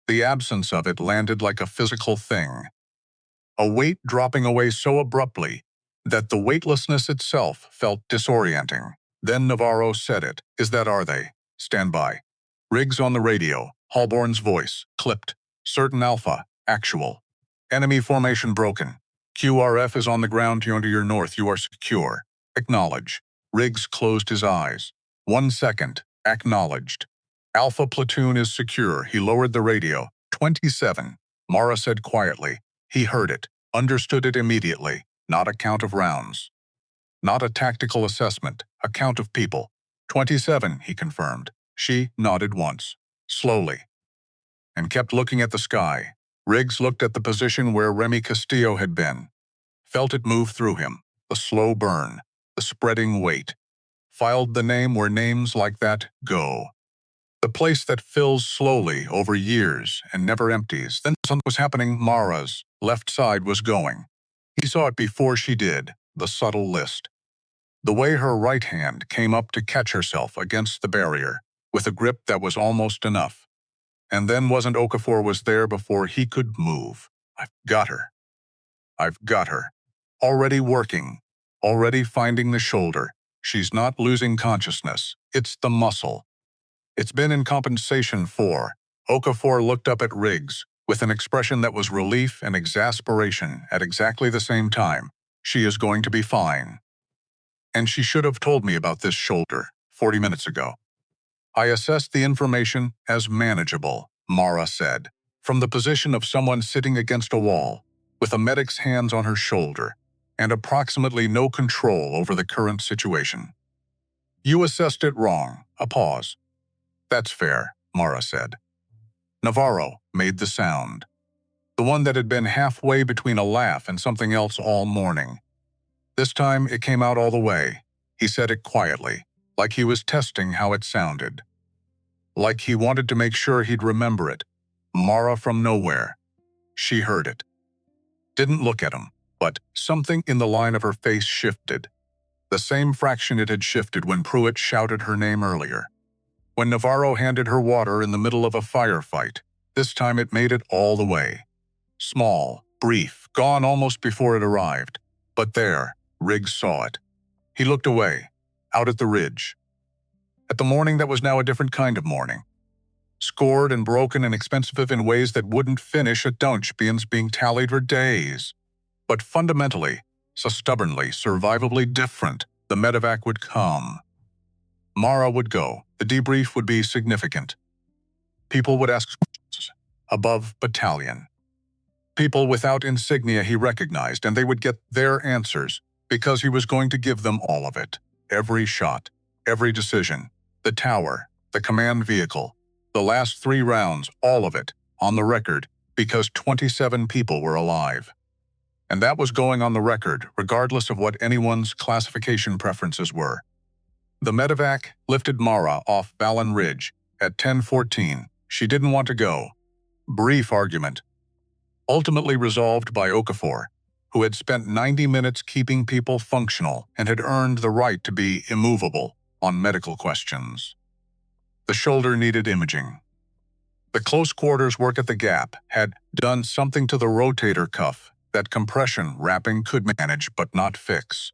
The absence of it landed like a physical thing. A weight dropping away so abruptly that the weightlessness itself felt disorienting. Then Navarro said it. "Is that are they?" Stand by. Riggs on the radio. Hallborn's voice. Clipped. Certain Alpha. Actual. Enemy formation broken. QRF is on the ground to your north. You are secure. Acknowledge. Riggs closed his eyes. 1 second. Acknowledged. Alpha platoon is secure. He lowered the radio. 27. Mara said quietly. He heard it. Understood it immediately. Not a count of rounds. Not a tactical assessment. A count of people. 27, he confirmed. She nodded once. Slowly. And kept looking at the sky. Riggs looked at the position where Remy Castillo had been. Felt it move through him. The slow burn. The spreading weight. Filed the name where names like that go. The place that fills slowly over years and never empties. Then something was happening. Mara's left side was going. He saw it before she did, the subtle list. The way her right hand came up to catch herself against the barrier, with a grip that was almost enough. And then wasn't Okafor was there before he could move. I've got her. I've got her. Already working. Already finding the shoulder. She's not losing consciousness. It's the muscle. It's been in compensation for. Okafor looked up at Riggs, with an expression that was relief and exasperation at exactly the same time. She is going to be fine. And she should have told me about this shoulder 40 minutes ago. I assessed the information as manageable, Mara said, from the position of someone sitting against a wall, with a medic's hands on her shoulder, and approximately no control over the current situation. You assessed it wrong. A pause. That's fair, Mara said. Navarro made the sound. The one that had been halfway between a laugh and something else all morning. This time it came out all the way. He said it quietly, like he was testing how it sounded. Like he wanted to make sure he'd remember it. Mara from nowhere. She heard it. Didn't look at him, but something in the line of her face shifted. The same fraction it had shifted when Pruitt shouted her name earlier. When Navarro handed her water in the middle of a firefight, this time it made it all the way. Small, brief, gone almost before it arrived. But there, Riggs saw it. He looked away, out at the ridge. At the morning that was now a different kind of morning. Scored and broken and expensive in ways that wouldn't finish at Dunchbeans being tallied for days. But fundamentally, so stubbornly, survivably different, the medevac would come. Mara would go. The debrief would be significant. People would ask questions. Above battalion. People without insignia he recognized, and they would get their answers, because he was going to give them all of it. Every shot, every decision, the tower, the command vehicle, the last 3 rounds, all of it, on the record, because 27 people were alive. And that was going on the record, regardless of what anyone's classification preferences were. The medevac lifted Mara off Valen Ridge at 10:14. She didn't want to go. Brief argument. Ultimately resolved by Okafor, who had spent 90 minutes keeping people functional and had earned the right to be immovable on medical questions. The shoulder needed imaging. The close quarters work at the gap had done something to the rotator cuff that compression wrapping could manage but not fix.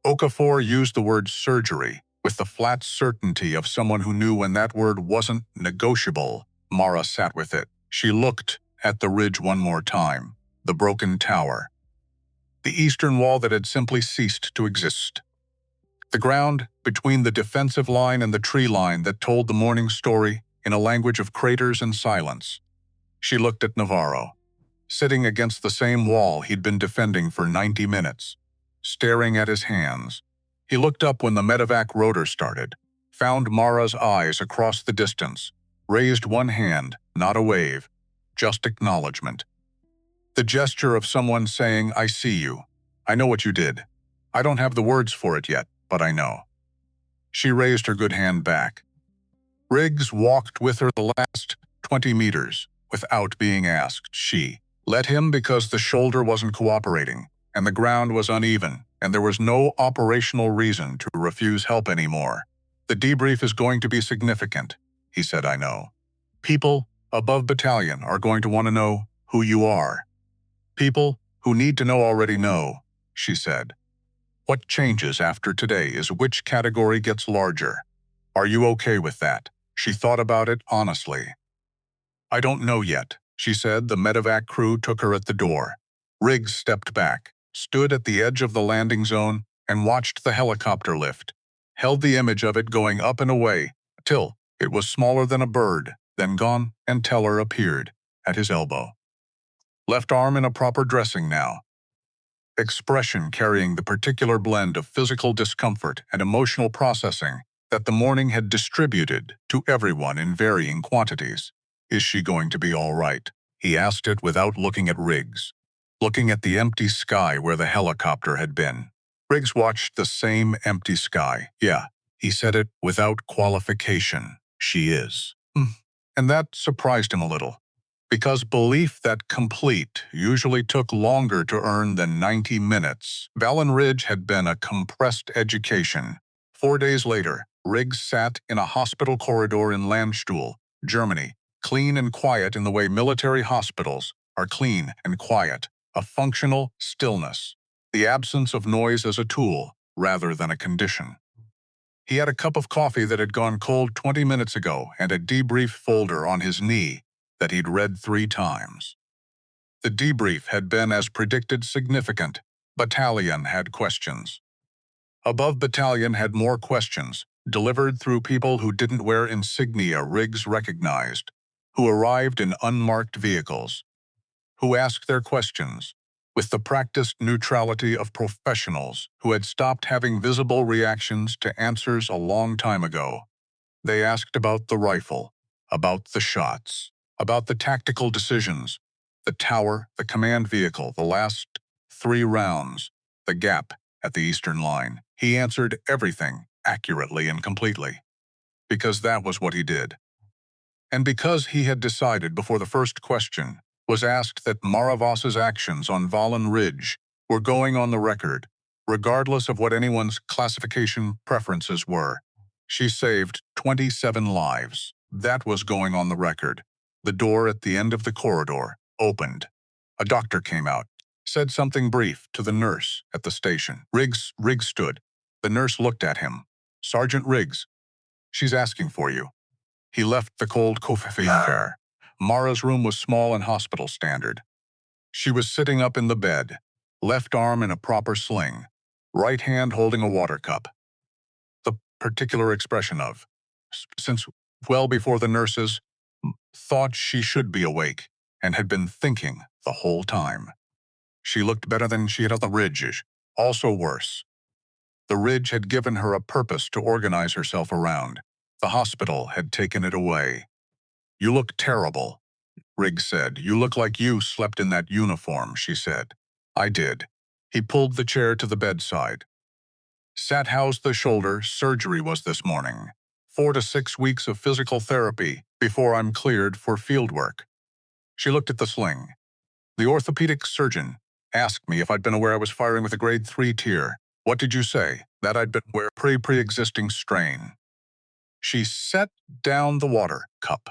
Okafor used the word surgery with the flat certainty of someone who knew when that word wasn't negotiable. Mara sat with it. She looked at the ridge one more time, the broken tower. The eastern wall that had simply ceased to exist. The ground between the defensive line and the tree line that told the morning story in a language of craters and silence. She looked at Navarro, sitting against the same wall he'd been defending for 90 minutes, staring at his hands. He looked up when the medevac rotor started, found Mara's eyes across the distance, raised one hand, not a wave, just acknowledgement. The gesture of someone saying, I see you. I know what you did. I don't have the words for it yet, but I know. She raised her good hand back. Riggs walked with her the last 20 meters, without being asked. She let him because the shoulder wasn't cooperating, and the ground was uneven, and there was no operational reason to refuse help anymore. The debrief is going to be significant, he said, I know. People above battalion are going to want to know who you are. People who need to know already know, she said. What changes after today is which category gets larger. Are you okay with that? She thought about it honestly. I don't know yet, she said. The medevac crew took her at the door. Riggs stepped back, stood at the edge of the landing zone, and watched the helicopter lift. Held the image of it going up and away, till it was smaller than a bird, then gone, and Teller appeared at his elbow. Left arm in a proper dressing now. Expression carrying the particular blend of physical discomfort and emotional processing that the morning had distributed to everyone in varying quantities. Is she going to be all right? He asked it without looking at Riggs, looking at the empty sky where the helicopter had been. Riggs watched the same empty sky. Yeah, he said it without qualification. She is. And that surprised him a little, because belief that complete usually took longer to earn than 90 minutes. Valen Ridge had been a compressed education. 4 days later, Riggs sat in a hospital corridor in Landstuhl, Germany, clean and quiet in the way military hospitals are clean and quiet, a functional stillness, the absence of noise as a tool rather than a condition. He had a cup of coffee that had gone cold 20 minutes ago and a debrief folder on his knee that he'd read 3 times. The debrief had been, as predicted, significant. Battalion had questions. Above Battalion had more questions, delivered through people who didn't wear insignia Riggs recognized, who arrived in unmarked vehicles, who asked their questions with the practiced neutrality of professionals who had stopped having visible reactions to answers a long time ago. They asked about the rifle, about the shots, about the tactical decisions, the tower, the command vehicle, the last 3 rounds, the gap at the eastern line. He answered everything accurately and completely, because that was what he did. And because he had decided before the first question was asked that Mara Voss's actions on Valen Ridge were going on the record, regardless of what anyone's classification preferences were. She saved 27 lives. That was going on the record. The door at the end of the corridor opened. A doctor came out, said something brief to the nurse at the station. Riggs stood. The nurse looked at him. Sergeant Riggs, she's asking for you. He left the cold coffee chair. Mara's room was small and hospital standard. She was sitting up in the bed, left arm in a proper sling, right hand holding a water cup. The particular expression of, since well before the nurses thought she should be awake and had been thinking the whole time. She looked better than she had on the ridge, also worse. The ridge had given her a purpose to organize herself around. The hospital had taken it away. You look terrible, Riggs said. You look like you slept in that uniform, she said. I did. He pulled the chair to the bedside. Sat housed the shoulder. Surgery was this morning. 4 to 6 weeks of physical therapy before I'm cleared for field work. She looked at the sling. The orthopedic surgeon asked me if I'd been aware I was firing with a grade 3 tier. What did you say? That I'd been aware of pre-existing strain. She set down the water cup,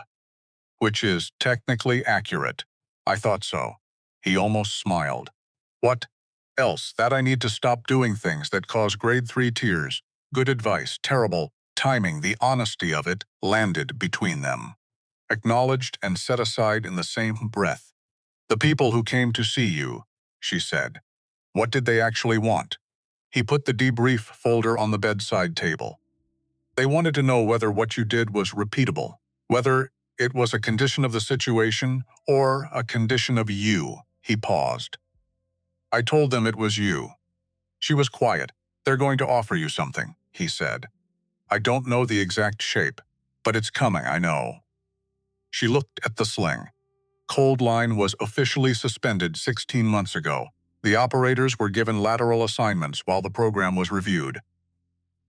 which is technically accurate. I thought so. He almost smiled. What else? That I need to stop doing things that cause grade 3 tears. Good advice, terrible timing. The honesty of it landed between them, acknowledged and set aside in the same breath. The people who came to see you, she said. What did they actually want? He put the debrief folder on the bedside table. They wanted to know whether what you did was repeatable, whether it was a condition of the situation or a condition of you. He paused. I told them it was you. She was quiet. They're going to offer you something, he said. I don't know the exact shape, but it's coming, I know. She looked at the sling. Cold line was officially suspended 16 months ago. The operators were given lateral assignments while the program was reviewed.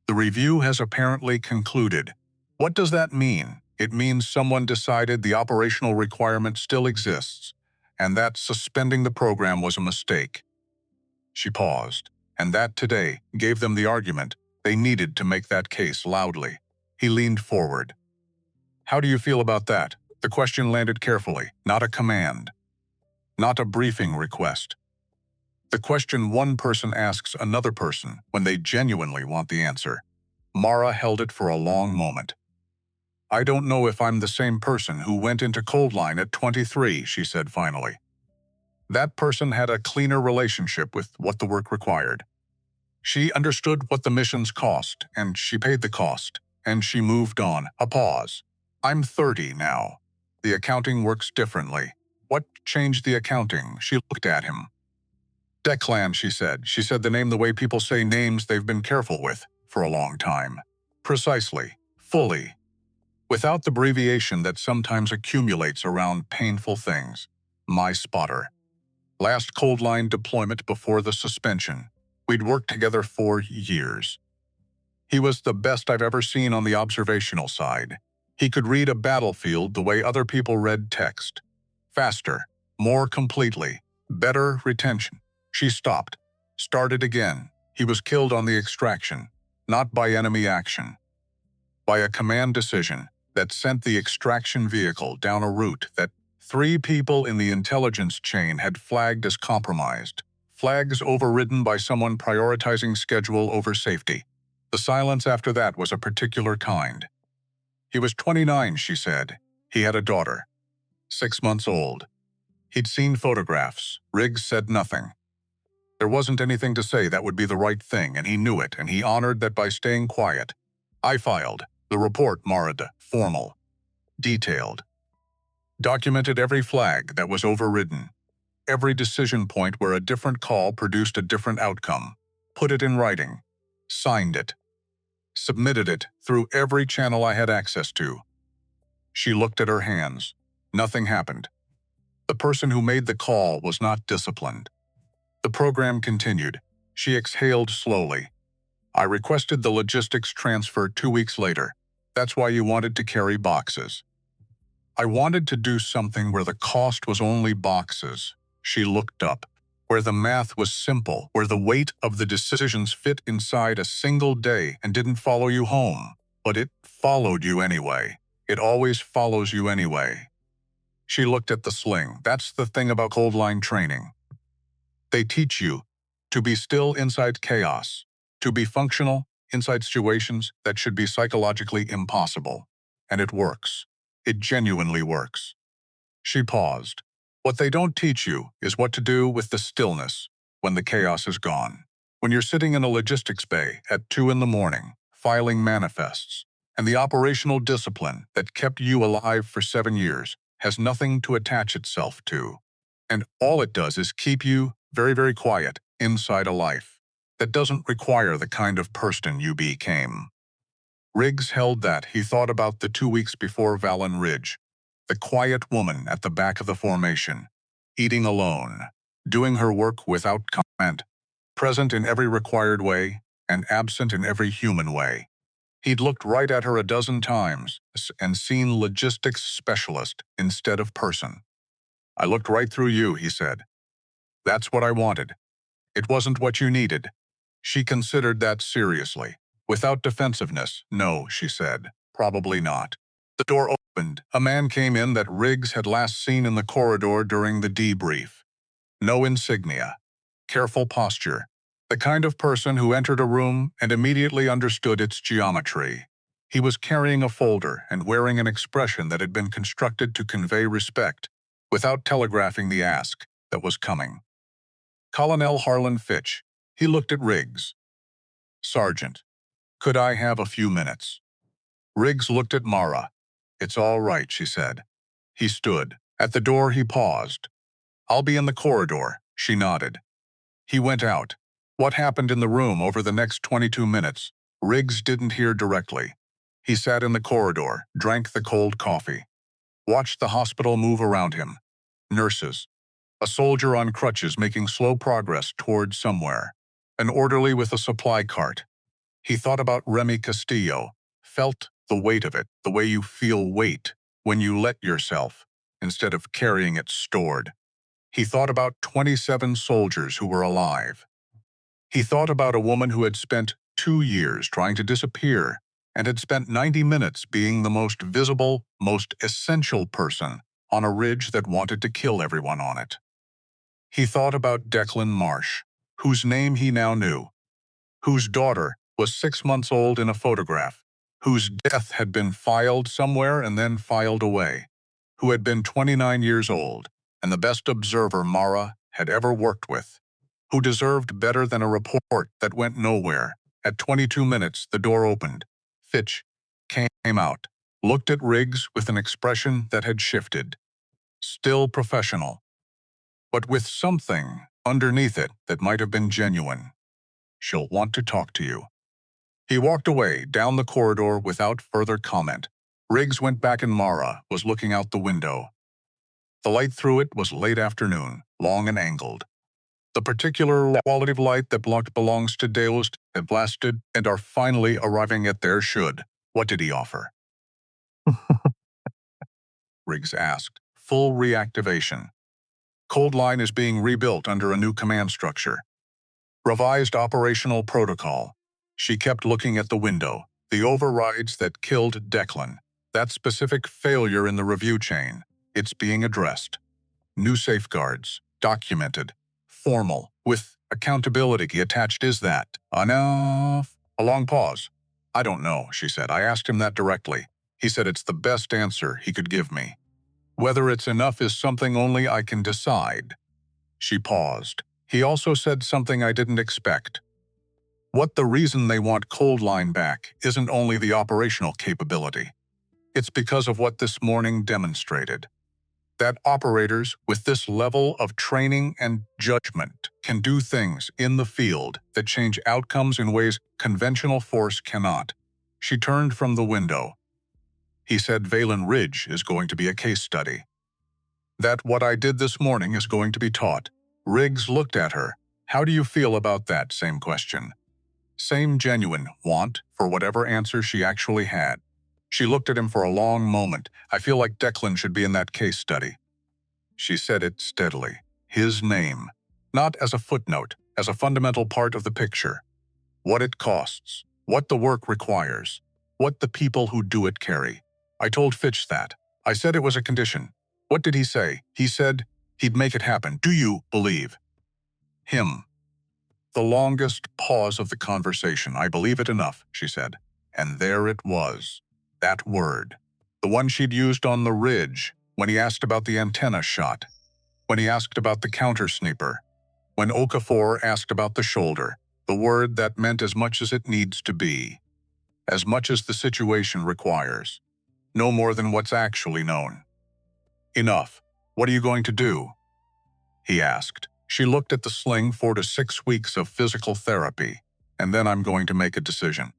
The review has apparently concluded. What does that mean? It means someone decided the operational requirement still exists, and that suspending the program was a mistake. She paused, and that today gave them the argument they needed to make that case loudly. He leaned forward. How do you feel about that? The question landed carefully, not a command, not a briefing request. The question one person asks another person when they genuinely want the answer. Mara held it for a long moment. "I don't know if I'm the same person who went into Cold Line at 23, she said finally. That person had a cleaner relationship with what the work required. She understood what the missions cost, and she paid the cost, and she moved on." A pause. "I'm 30 now. The accounting works differently." "What changed the accounting?" She looked at him. "Declan," she said. She said the name the way people say names they've been careful with for a long time. Precisely. Fully. Without the abbreviation that sometimes accumulates around painful things. My spotter. Last Cold Line deployment before the suspension. We'd worked together for years. He was the best I've ever seen on the observational side. He could read a battlefield the way other people read text. Faster, more completely, better retention. She stopped, started again. He was killed on the extraction, not by enemy action. By a command decision that sent the extraction vehicle down a route that 3 people in the intelligence chain had flagged as compromised. Flags overridden by someone prioritizing schedule over safety. The silence after that was a particular kind. He was 29, she said. He had a daughter, 6 months old. He'd seen photographs. Riggs said nothing. There wasn't anything to say that would be the right thing, and he knew it, and he honored that by staying quiet. I filed the report, Marad, formal, detailed. Documented every flag that was overridden. Every decision point where a different call produced a different outcome. Put it in writing. Signed it. Submitted it through every channel I had access to. She looked at her hands. Nothing happened. The person who made the call was not disciplined. The program continued. She exhaled slowly. I requested the logistics transfer 2 weeks later. That's why you wanted to carry boxes. I wanted to do something where the cost was only boxes. She looked up. Where the math was simple, where the weight of the decisions fit inside a single day and didn't follow you home. But it followed you anyway. It always follows you anyway. She looked at the sling. That's the thing about Cold Line training. They teach you to be still inside chaos, to be functional inside situations that should be psychologically impossible. And it works. It genuinely works. She paused. What they don't teach you is what to do with the stillness when the chaos is gone. When you're sitting in a logistics bay at 2 in the morning, filing manifests, and the operational discipline that kept you alive for 7 years has nothing to attach itself to. And all it does is keep you very, very quiet inside a life that doesn't require the kind of person you became. Riggs held that. He thought about the 2 weeks before Valen Ridge. The quiet woman at the back of the formation, eating alone, doing her work without comment, present in every required way and absent in every human way. He'd looked right at her a dozen times and seen logistics specialist instead of person. I looked right through you, he said. That's what I wanted. It wasn't what you needed. She considered that seriously. Without defensiveness, no, she said. Probably not. The door opened. A man came in that Riggs had last seen in the corridor during the debrief. No insignia. Careful posture. The kind of person who entered a room and immediately understood its geometry. He was carrying a folder and wearing an expression that had been constructed to convey respect, without telegraphing the ask that was coming. Colonel Harlan Fitch. He looked at Riggs. Sergeant, could I have a few minutes? Riggs looked at Mara. It's all right, she said. He stood. At the door, he paused. I'll be in the corridor, she nodded. He went out. What happened in the room over the next 22 minutes, Riggs didn't hear directly. He sat in the corridor, drank the cold coffee. Watched the hospital move around him. Nurses. A soldier on crutches making slow progress towards somewhere. An orderly with a supply cart. He thought about Remy Castillo, felt the weight of it, the way you feel weight when you let yourself, instead of carrying it stored. He thought about 27 soldiers who were alive. He thought about a woman who had spent 2 years trying to disappear and had spent 90 minutes being the most visible, most essential person on a ridge that wanted to kill everyone on it. He thought about Declan Marsh, whose name he now knew, whose daughter was 6 months old in a photograph, whose death had been filed somewhere and then filed away, who had been 29 years old, and the best observer Mara had ever worked with, who deserved better than a report that went nowhere. At 22 minutes, the door opened. Fitch came out, looked at Riggs with an expression that had shifted. Still professional, but with something underneath it that might have been genuine. "She'll want to talk to you." He walked away down the corridor without further comment. Riggs went back and Mara was looking out the window. The light through it was late afternoon, long and angled. The particular quality of light that belongs to Deus have lasted and are finally arriving at their should. What did he offer? Riggs asked. Full reactivation. Cold Line is being rebuilt under a new command structure. Revised operational protocol. She kept looking at the window. The overrides that killed Declan. That specific failure in the review chain. It's being addressed. New safeguards. Documented. Formal. With accountability attached. Is that enough? A long pause. "I don't know," she said. "I asked him that directly. He said it's the best answer he could give me. Whether it's enough is something only I can decide." She paused. "He also said something I didn't expect. What the reason they want Cold Line back isn't only the operational capability. It's because of what this morning demonstrated. That operators with this level of training and judgment can do things in the field that change outcomes in ways conventional force cannot." She turned from the window. "He said Valen Ridge is going to be a case study. That what I did this morning is going to be taught." Riggs looked at her. "How do you feel about that?" Same question. Same genuine want for whatever answer she actually had. She looked at him for a long moment. "I feel like Declan should be in that case study." She said it steadily. His name. Not as a footnote, as a fundamental part of the picture. What it costs. What the work requires. What the people who do it carry. I told Fitch that. I said it was a condition. What did he say? He said he'd make it happen. Do you believe him? The longest pause of the conversation. "I believe it enough," she said. And there it was. That word. The one she'd used on the ridge, when he asked about the antenna shot. When he asked about the counter-sniper. When Okafor asked about the shoulder. The word that meant as much as it needs to be. As much as the situation requires. No more than what's actually known. "Enough. What are you going to do?" he asked. She looked at the sling. 4 to 6 weeks of physical therapy. And then I'm going to make a decision.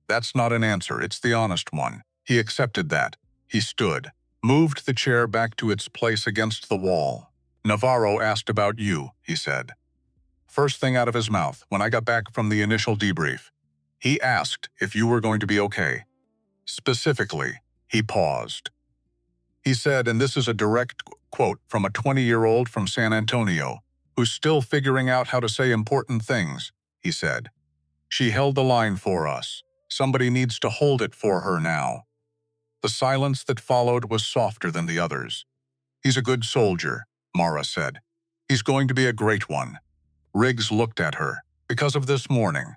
That's not an answer, it's the honest one. He accepted that. He stood, moved the chair back to its place against the wall. "Navarro asked about you," he said. First thing out of his mouth when I got back from the initial debrief. He asked if you were going to be okay. Specifically, he paused. He said, and this is a direct quote from a 20-year-old from San Antonio, who's still figuring out how to say important things, he said. "She held the line for us. Somebody needs to hold it for her now." The silence that followed was softer than the others. "He's a good soldier," Mara said. "He's going to be a great one." Riggs looked at her. "Because of this morning.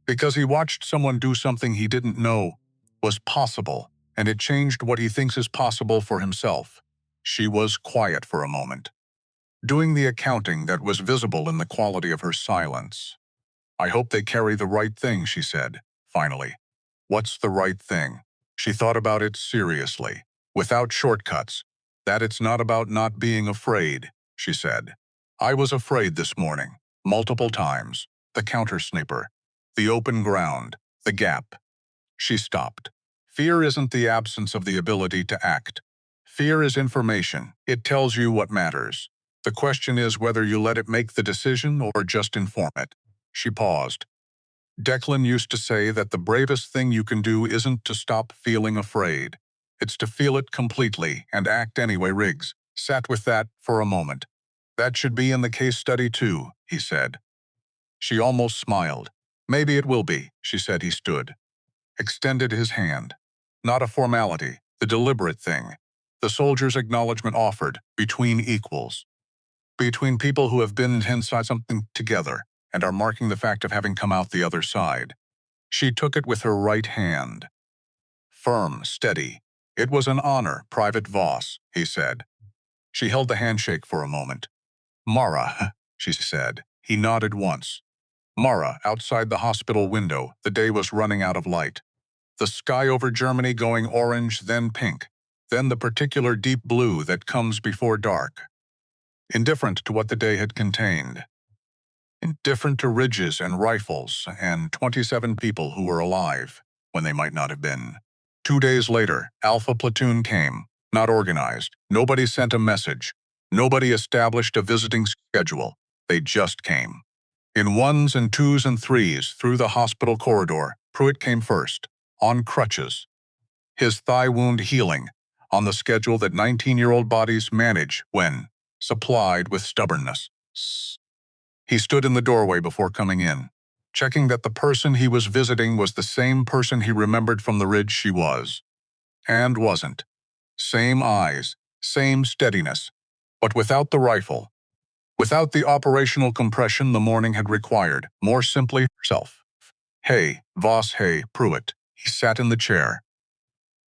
Because he watched someone do something he didn't know was possible, and it changed what he thinks is possible for himself." She was quiet for a moment, doing the accounting that was visible in the quality of her silence. "I hope they carry the right thing," she said, finally. "What's the right thing?" She thought about it seriously, without shortcuts. "That it's not about not being afraid," she said. "I was afraid this morning, multiple times. The counter-sniper, the open ground, the gap." She stopped. "Fear isn't the absence of the ability to act. Fear is information. It tells you what matters. The question is whether you let it make the decision or just inform it." She paused. "Declan used to say that the bravest thing you can do isn't to stop feeling afraid. It's to feel it completely and act anyway." Riggs sat with that for a moment. "That should be in the case study too," he said. She almost smiled. "Maybe it will be," she said. He stood, extended his hand. Not a formality, the deliberate thing. The soldier's acknowledgement offered, between equals. Between people who have been inside something together. and are marking the fact of having come out the other side. She took it with her right hand. Firm, steady. It was an honor, Private Voss, he said. She held the handshake for a moment. Mara, she said. He nodded once. Mara, outside the hospital window, the day was running out of light. The sky over Germany going orange, then pink, then the particular deep blue that comes before dark. Indifferent to what the day had contained. Indifferent to ridges and rifles and 27 people who were alive when they might not have been. 2 days later, Alpha Platoon came, not organized. Nobody sent a message. Nobody established a visiting schedule. They just came. In ones and twos and threes through the hospital corridor, Pruitt came first, on crutches. His thigh wound healing, on the schedule that 19-year-old bodies manage when supplied with stubbornness. He stood in the doorway before coming in, checking that the person he was visiting was the same person he remembered from the ridge she was. And wasn't. Same eyes, same steadiness, but without the rifle. Without the operational compression the morning had required, more simply herself. Hey, Voss, hey, Pruitt. He sat in the chair.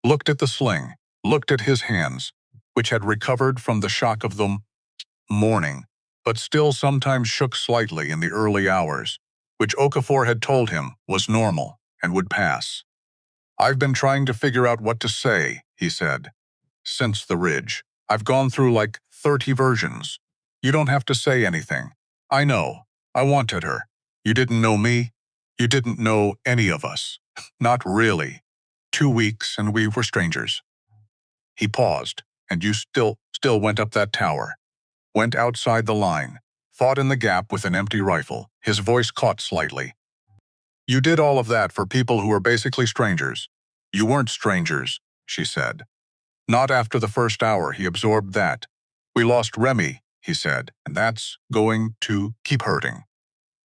Looked at the sling, looked at his hands, which had recovered from the shock of the morning, but still sometimes shook slightly in the early hours, which Okafor had told him was normal and would pass. I've been trying to figure out what to say, he said. Since the ridge, I've gone through like 30 versions. You don't have to say anything. I know. I wanted her. You didn't know me. You didn't know any of us. Not really. 2 weeks and we were strangers. He paused, and you still went up that tower. Went outside the line. Fought in the gap with an empty rifle. His voice caught slightly. You did all of that for people who were basically strangers. You weren't strangers, she said. Not after the first hour, he absorbed that. We lost Remy, he said, and that's going to keep hurting.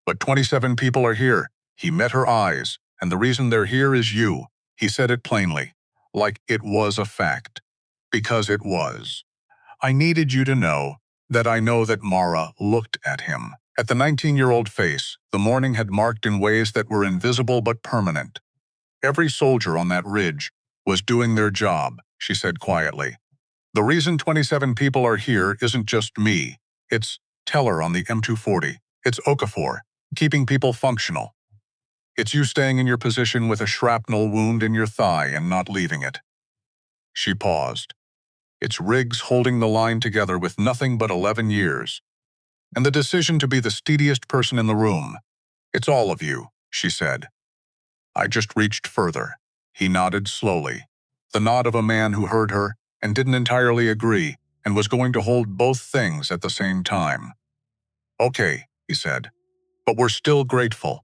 But 27 people are here. He met her eyes, and the reason they're here is you. He said it plainly, like it was a fact. Because it was. I needed you to know that I know that Mara looked at him. At the 19-year-old face, the morning had marked in ways that were invisible but permanent. Every soldier on that ridge was doing their job, she said quietly. The reason 27 people are here isn't just me. It's Teller on the M240. It's Okafor, keeping people functional. It's you staying in your position with a shrapnel wound in your thigh and not leaving it. She paused. It's Riggs holding the line together with nothing but 11 years. And the decision to be the steadiest person in the room. It's all of you, she said. I just reached further. He nodded slowly. The nod of a man who heard her and didn't entirely agree and was going to hold both things at the same time. Okay, he said. But we're still grateful.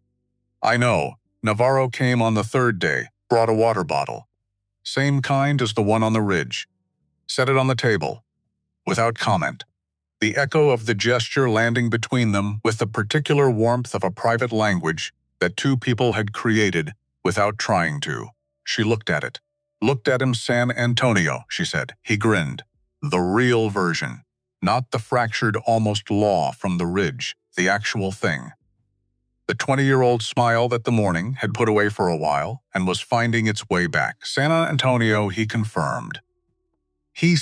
I know. Navarro came on the third day, brought a water bottle. Same kind as the one on the ridge. Set it on the table. Without comment. The echo of the gesture landing between them with the particular warmth of a private language that two people had created without trying to. She looked at it. Looked at him, San Antonio, she said. He grinned. The real version. Not the fractured almost law from the ridge, the actual thing. The 20-year-old smile that the morning had put away for a while and was finding its way back. San Antonio, he confirmed. He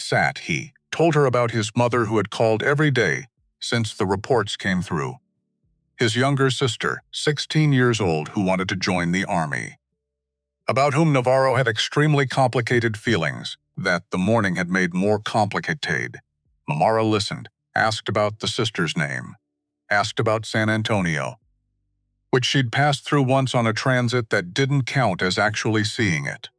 told her about his mother who had called every day since the reports came through. His younger sister, 16 years old, who wanted to join the army. About whom Navarro had extremely complicated feelings that the morning had made more complicated. Mara listened, asked about the sister's name, asked about San Antonio, which she'd passed through once on a transit that didn't count as actually seeing it.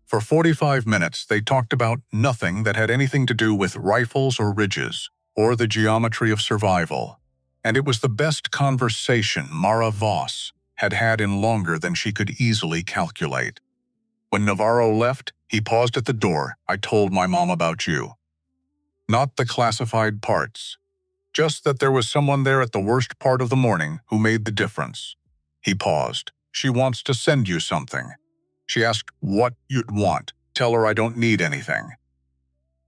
For 45 minutes, they talked about nothing that had anything to do with rifles or ridges, or the geometry of survival. And it was the best conversation Mara Voss had had in longer than she could easily calculate. When Navarro left, he paused at the door. I told my mom about you. Not the classified parts. Just that there was someone there at the worst part of the morning who made the difference. He paused. She wants to send you something. She asked what you'd want. Tell her I don't need anything.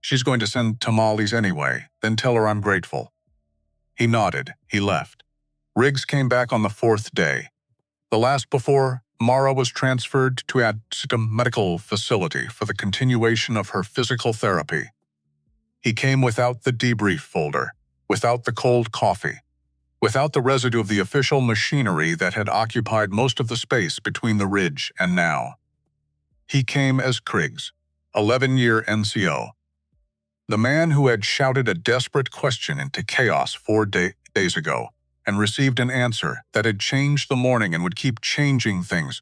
She's going to send tamales anyway, then tell her I'm grateful. He nodded. He left. Riggs came back on the 4th day, the last before Mara was transferred to a medical facility for the continuation of her physical therapy. He came without the debrief folder, without the cold coffee, without the residue of the official machinery that had occupied most of the space between the ridge and now. He came as Kriggs, 11-year NCO. The man who had shouted a desperate question into chaos 4 days ago and received an answer that had changed the morning and would keep changing things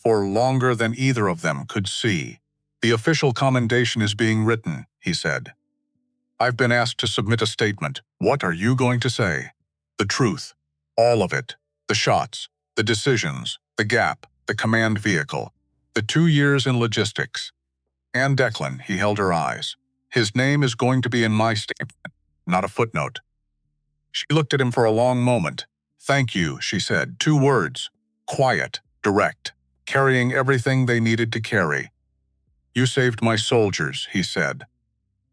for longer than either of them could see. "The official commendation is being written," he said. "I've been asked to submit a statement. What are you going to say?" "The truth. All of it. The shots, the decisions, the gap, the command vehicle, the 2 years in logistics." Anne Declan, he held her eyes. "His name is going to be in my statement, not a footnote." She looked at him for a long moment. "Thank you," she said. 2 words. Quiet, direct, carrying everything they needed to carry. "You saved my soldiers," he said.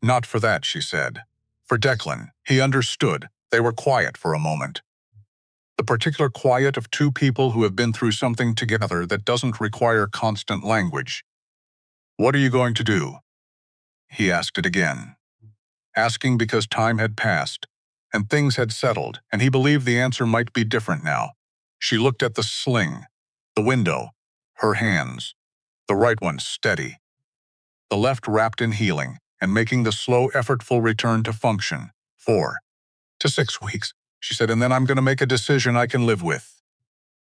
"Not for that," she said. For Declan, he understood. They were quiet for a moment. The particular quiet of 2 people who have been through something together that doesn't require constant language. "What are you going to do?" He asked it again. Asking because time had passed, and things had settled, and he believed the answer might be different now. She looked at the sling, the window, her hands, the right one steady, the left wrapped in healing, and making the slow, effortful return to function. 4 to 6 weeks, she said, and then I'm going to make a decision I can live with.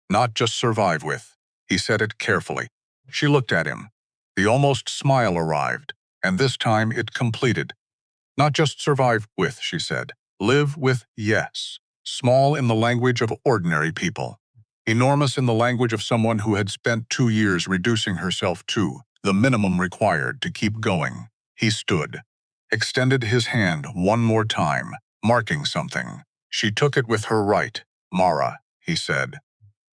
Not just survive with. He said it carefully. She looked at him. The almost smile arrived, and this time it completed. Not just survive with, she said. Live with, yes. Small in the language of ordinary people. Enormous in the language of someone who had spent 2 years reducing herself to the minimum required to keep going. He stood, extended his hand one more time, marking something. She took it with her right. "Mara," he said.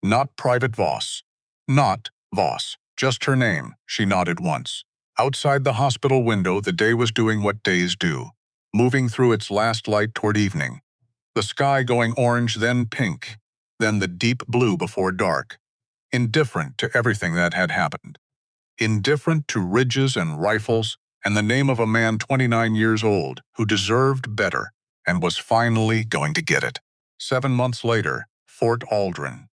"Not Private Voss. Not Voss. Just her name." She nodded once. Outside the hospital window, the day was doing what days do, moving through its last light toward evening. The sky going orange, then pink, then the deep blue before dark. Indifferent to everything that had happened. Indifferent to ridges and rifles, and the name of a man 29 years old who deserved better and was finally going to get it. 7 months later, Fort Aldrin.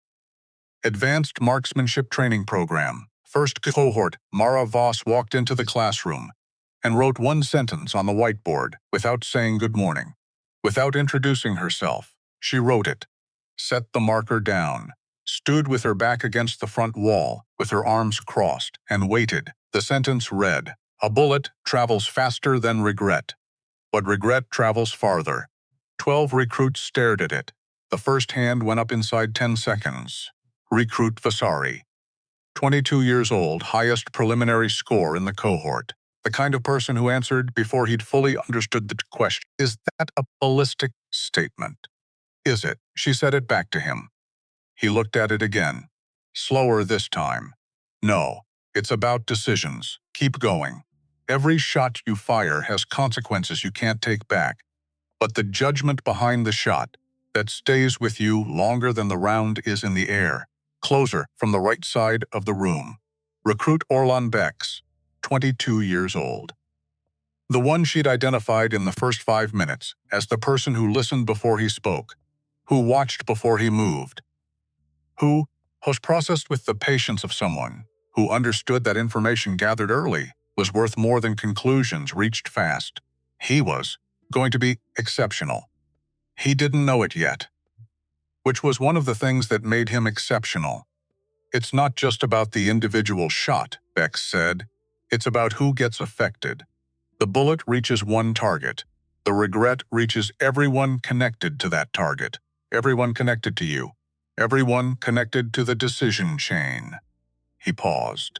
Advanced Marksmanship Training Program. First cohort. Mara Voss walked into the classroom and wrote 1 sentence on the whiteboard without saying good morning. Without introducing herself, she wrote it. Set the marker down. Stood with her back against the front wall, with her arms crossed, and waited. The sentence read, "A bullet travels faster than regret, but regret travels farther." 12 recruits stared at it. The first hand went up inside 10 seconds. Recruit Vasari. 22 years old, highest preliminary score in the cohort. The kind of person who answered before he'd fully understood the question. "Is that a ballistic statement?" "Is it?" She said it back to him. He looked at it again. Slower this time. "No, it's about decisions. Keep going. Every shot you fire has consequences you can't take back. But the judgment behind the shot, that stays with you longer than the round is in the air." Closer from the right side of the room. Recruit Orlan Bex, 22 years old. The one she'd identified in the first 5 minutes as the person who listened before he spoke, who watched before he moved, who was processed with the patience of someone who understood that information gathered early was worth more than conclusions reached fast. He was going to be exceptional. He didn't know it yet, which was one of the things that made him exceptional. "It's not just about the individual shot," Bex said. "It's about who gets affected. The bullet reaches one target. The regret reaches everyone connected to that target. Everyone connected to you. Everyone connected to the decision chain." He paused.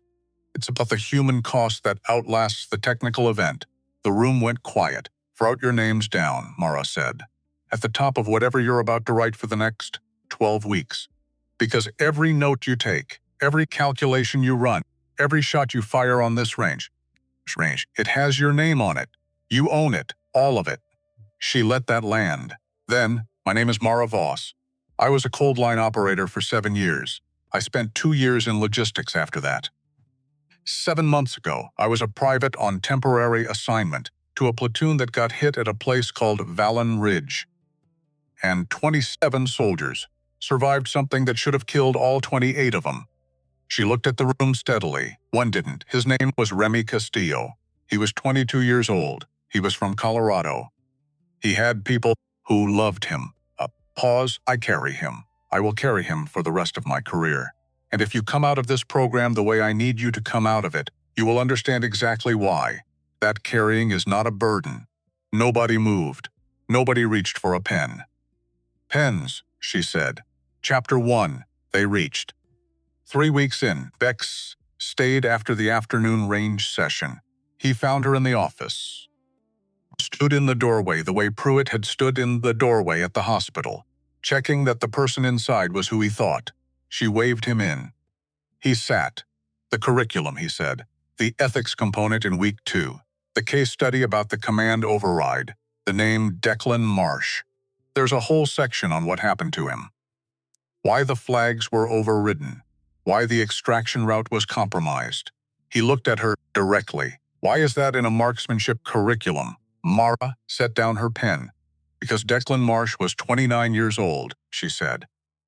"It's about the human cost that outlasts the technical event." The room went quiet. "Write your names down," Mara said. "At the top of whatever you're about to write for the next 12 weeks. Because every note you take, every calculation you run, every shot you fire on this range, it has your name on it. You own it, all of it." She let that land. Then, "My name is Mara Voss. I was a cold line operator for 7 years. I spent 2 years in logistics after that. 7 months ago, I was a private on temporary assignment to a platoon that got hit at a place called Valen Ridge. And 27 soldiers survived something that should have killed all 28 of them. She looked at the room steadily. One didn't. His name was Remy Castillo. He was 22 years old. He was from Colorado. He had people who loved him. Pause. I carry him. I will carry him for the rest of my career. And if you come out of this program the way I need you to come out of it, you will understand exactly why. That carrying is not a burden. Nobody moved. Nobody reached for a pen. Pens, she said. Chapter 1. They reached. 3 weeks in, Bex stayed after the afternoon range session. He found her in the office. Stood in the doorway the way Pruitt had stood in the doorway at the hospital, checking that the person inside was who he thought. She waved him in. He sat. The curriculum, he said. The ethics component in week 2. The case study about the command override. The name Declan Marsh. There's a whole section on what happened to him. Why the flags were overridden. Why the extraction route was compromised. He looked at her directly. Why is that in a marksmanship curriculum? Mara set down her pen. Because Declan Marsh was 29 years old, she said.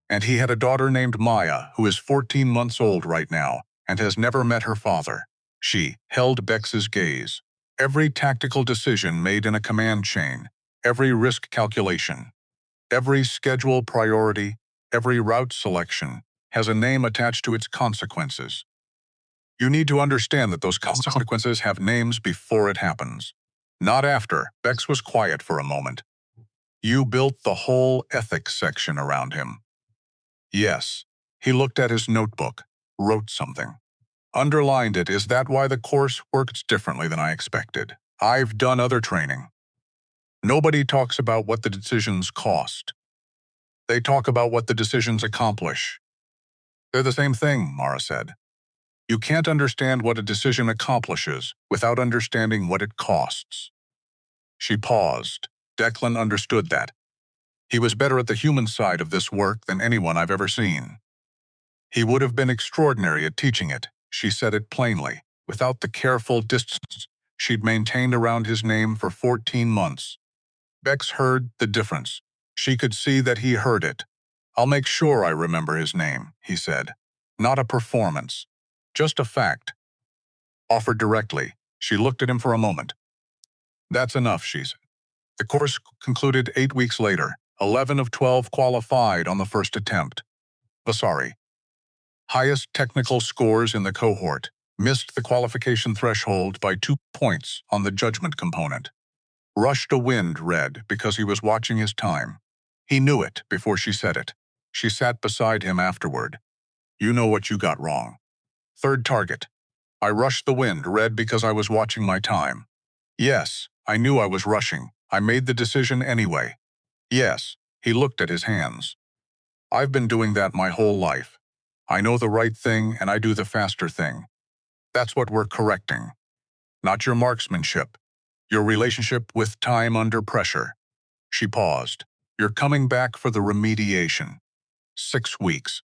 And he had a daughter named Maya, who is 14 months old right now, and has never met her father. She held Bex's gaze. Every tactical decision made in a command chain, every risk calculation, every schedule priority, every route selection, has a name attached to its consequences. You need to understand that those consequences have names before it happens. Not after. Bex was quiet for a moment. You built the whole ethics section around him. Yes. He looked at his notebook, wrote something. Underlined it. Is that why the course works differently than I expected? I've done other training. Nobody talks about what the decisions cost. They talk about what the decisions accomplish. They're the same thing, Mara said. You can't understand what a decision accomplishes without understanding what it costs. She paused. Declan understood that. He was better at the human side of this work than anyone I've ever seen. He would have been extraordinary at teaching it. She said it plainly, without the careful distance she'd maintained around his name for 14 months. Bex heard the difference. She could see that he heard it. I'll make sure I remember his name, he said. Not a performance. Just a fact. Offered directly. She looked at him for a moment. That's enough, she said. The course concluded 8 weeks later. 11 of 12 qualified on the first attempt. Vasari, highest technical scores in the cohort, missed the qualification threshold by 2 points on the judgment component. Rushed a wind read because he was watching his time. He knew it before she said it. She sat beside him afterward. You know what you got wrong. Third target. I rushed the wind read because I was watching my time. Yes, I knew I was rushing. I made the decision anyway. Yes, he looked at his hands. I've been doing that my whole life. I know the right thing and I do the faster thing. That's what we're correcting. Not your marksmanship. Your relationship with time under pressure. She paused. You're coming back for the remediation. 6 weeks.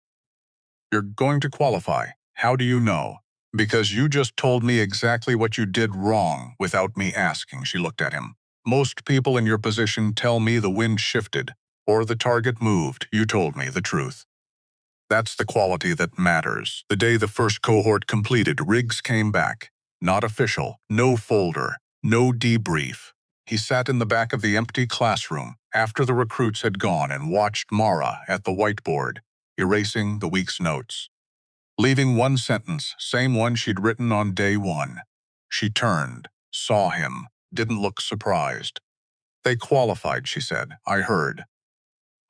You're going to qualify. How do you know? Because you just told me exactly what you did wrong without me asking, she looked at him. Most people in your position tell me the wind shifted, or the target moved. You told me the truth. That's the quality that matters. The day the first cohort completed, Riggs came back. Not official, no folder, no debrief. He sat in the back of the empty classroom after the recruits had gone and watched Mara at the whiteboard, erasing the week's notes. Leaving one sentence, same one she'd written on day 1. She turned, saw him, didn't look surprised. They qualified, she said. I heard.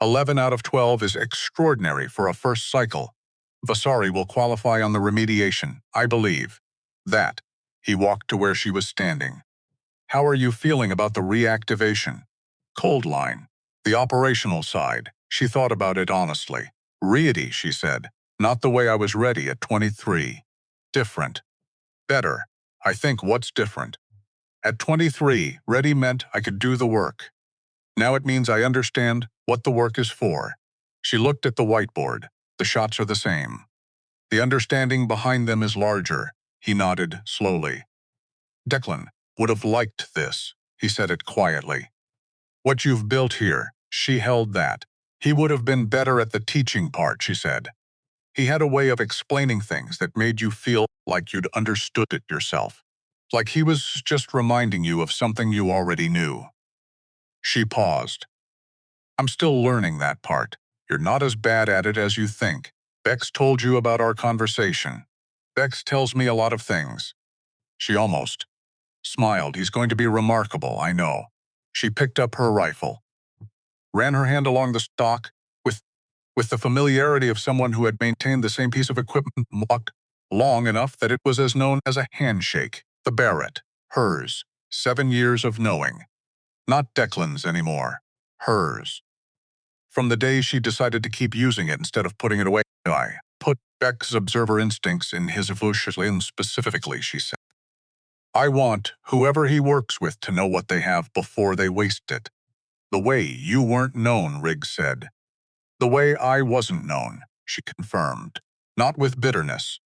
11 out of 12 is extraordinary for a first cycle. Vasari will qualify on the remediation, I believe. That. He walked to where she was standing. How are you feeling about the reactivation? Cold line. The operational side. She thought about it honestly. Ready, she said. Not the way I was ready at 23. Different. Better. I think what's different? At 23, ready meant I could do the work. Now it means I understand what the work is for. She looked at the whiteboard. The shots are the same. The understanding behind them is larger. He nodded slowly. Declan would have liked this. He said it quietly. What you've built here, she held that. He would have been better at the teaching part, she said. He had a way of explaining things that made you feel like you'd understood it yourself. Like he was just reminding you of something you already knew. She paused. I'm still learning that part. You're not as bad at it as you think. Bex told you about our conversation. Bex tells me a lot of things. She almost smiled. He's going to be remarkable, I know. She picked up her rifle, ran her hand along the stock with the familiarity of someone who had maintained the same piece of equipment long enough that it was as known as a handshake. The Barrett, hers, 7 years of knowing. Not Declan's anymore, hers. From the day she decided to keep using it instead of putting it away, I put Beck's observer instincts in his evolution specifically, she said. I want whoever he works with to know what they have before they waste it. The way you weren't known, Riggs said. The way I wasn't known, she confirmed. Not with bitterness.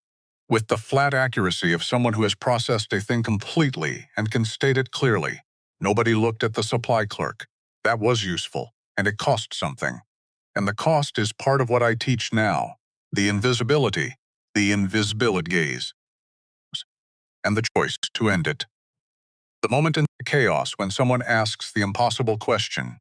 With the flat accuracy of someone who has processed a thing completely and can state it clearly. Nobody looked at the supply clerk. That was useful, and it cost something. And the cost is part of what I teach now. The invisibility gaze, and the choice to end it. The moment in the chaos when someone asks the impossible question,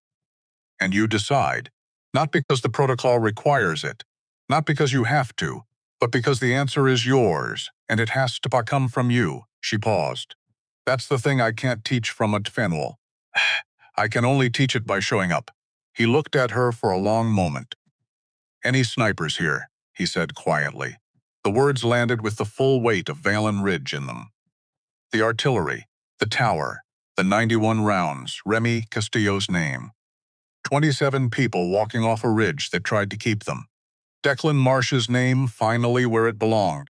and you decide, not because the protocol requires it, not because you have to, but because the answer is yours, and it has to come from you. She paused. That's the thing I can't teach from a Fenwell. I can only teach it by showing up. He looked at her for a long moment. Any snipers here, he said quietly. The words landed with the full weight of Valen Ridge in them. The artillery, the tower, the 91 rounds, Remy Castillo's name. 27 people walking off a ridge that tried to keep them. Declan Marsh's name finally where it belonged.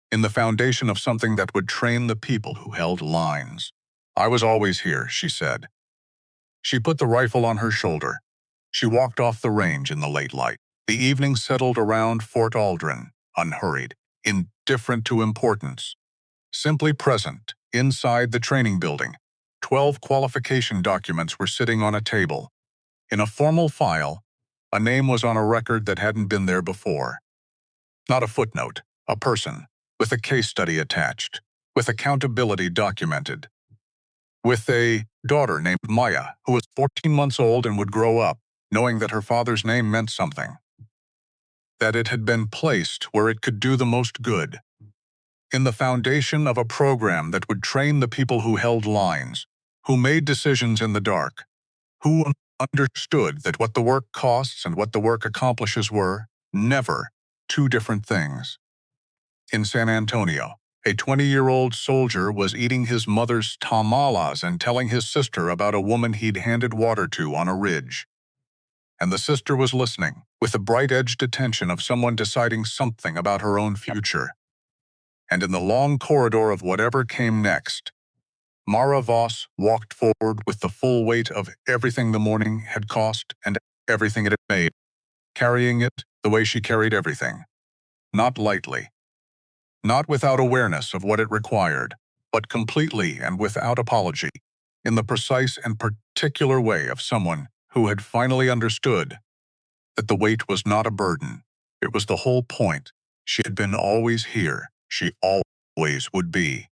In the foundation of something that would train the people who held lines. I was always here, she said. She put the rifle on her shoulder. She walked off the range in the late light. The evening settled around Fort Aldrin, unhurried, indifferent to importance. Simply present, inside the training building. 12 qualification documents were sitting on a table. In a formal file, a name was on a record that hadn't been there before. Not a footnote, a person, with a case study attached, with accountability documented. With a daughter named Maya, who was 14 months old and would grow up, knowing that her father's name meant something. That it had been placed where it could do the most good. In the foundation of a program that would train the people who held lines, who made decisions in the dark, who understood that what the work costs and what the work accomplishes were never two different things. In San Antonio, a 20-year-old soldier was eating his mother's tamales and telling his sister about a woman he'd handed water to on a ridge. And the sister was listening, with the bright-edged attention of someone deciding something about her own future. And in the long corridor of whatever came next, Mara Voss walked forward with the full weight of everything the morning had cost and everything it had made, carrying it the way she carried everything. Not lightly. Not without awareness of what it required, but completely and without apology, in the precise and particular way of someone who had finally understood that the weight was not a burden. It was the whole point. She had been always here. She always would be.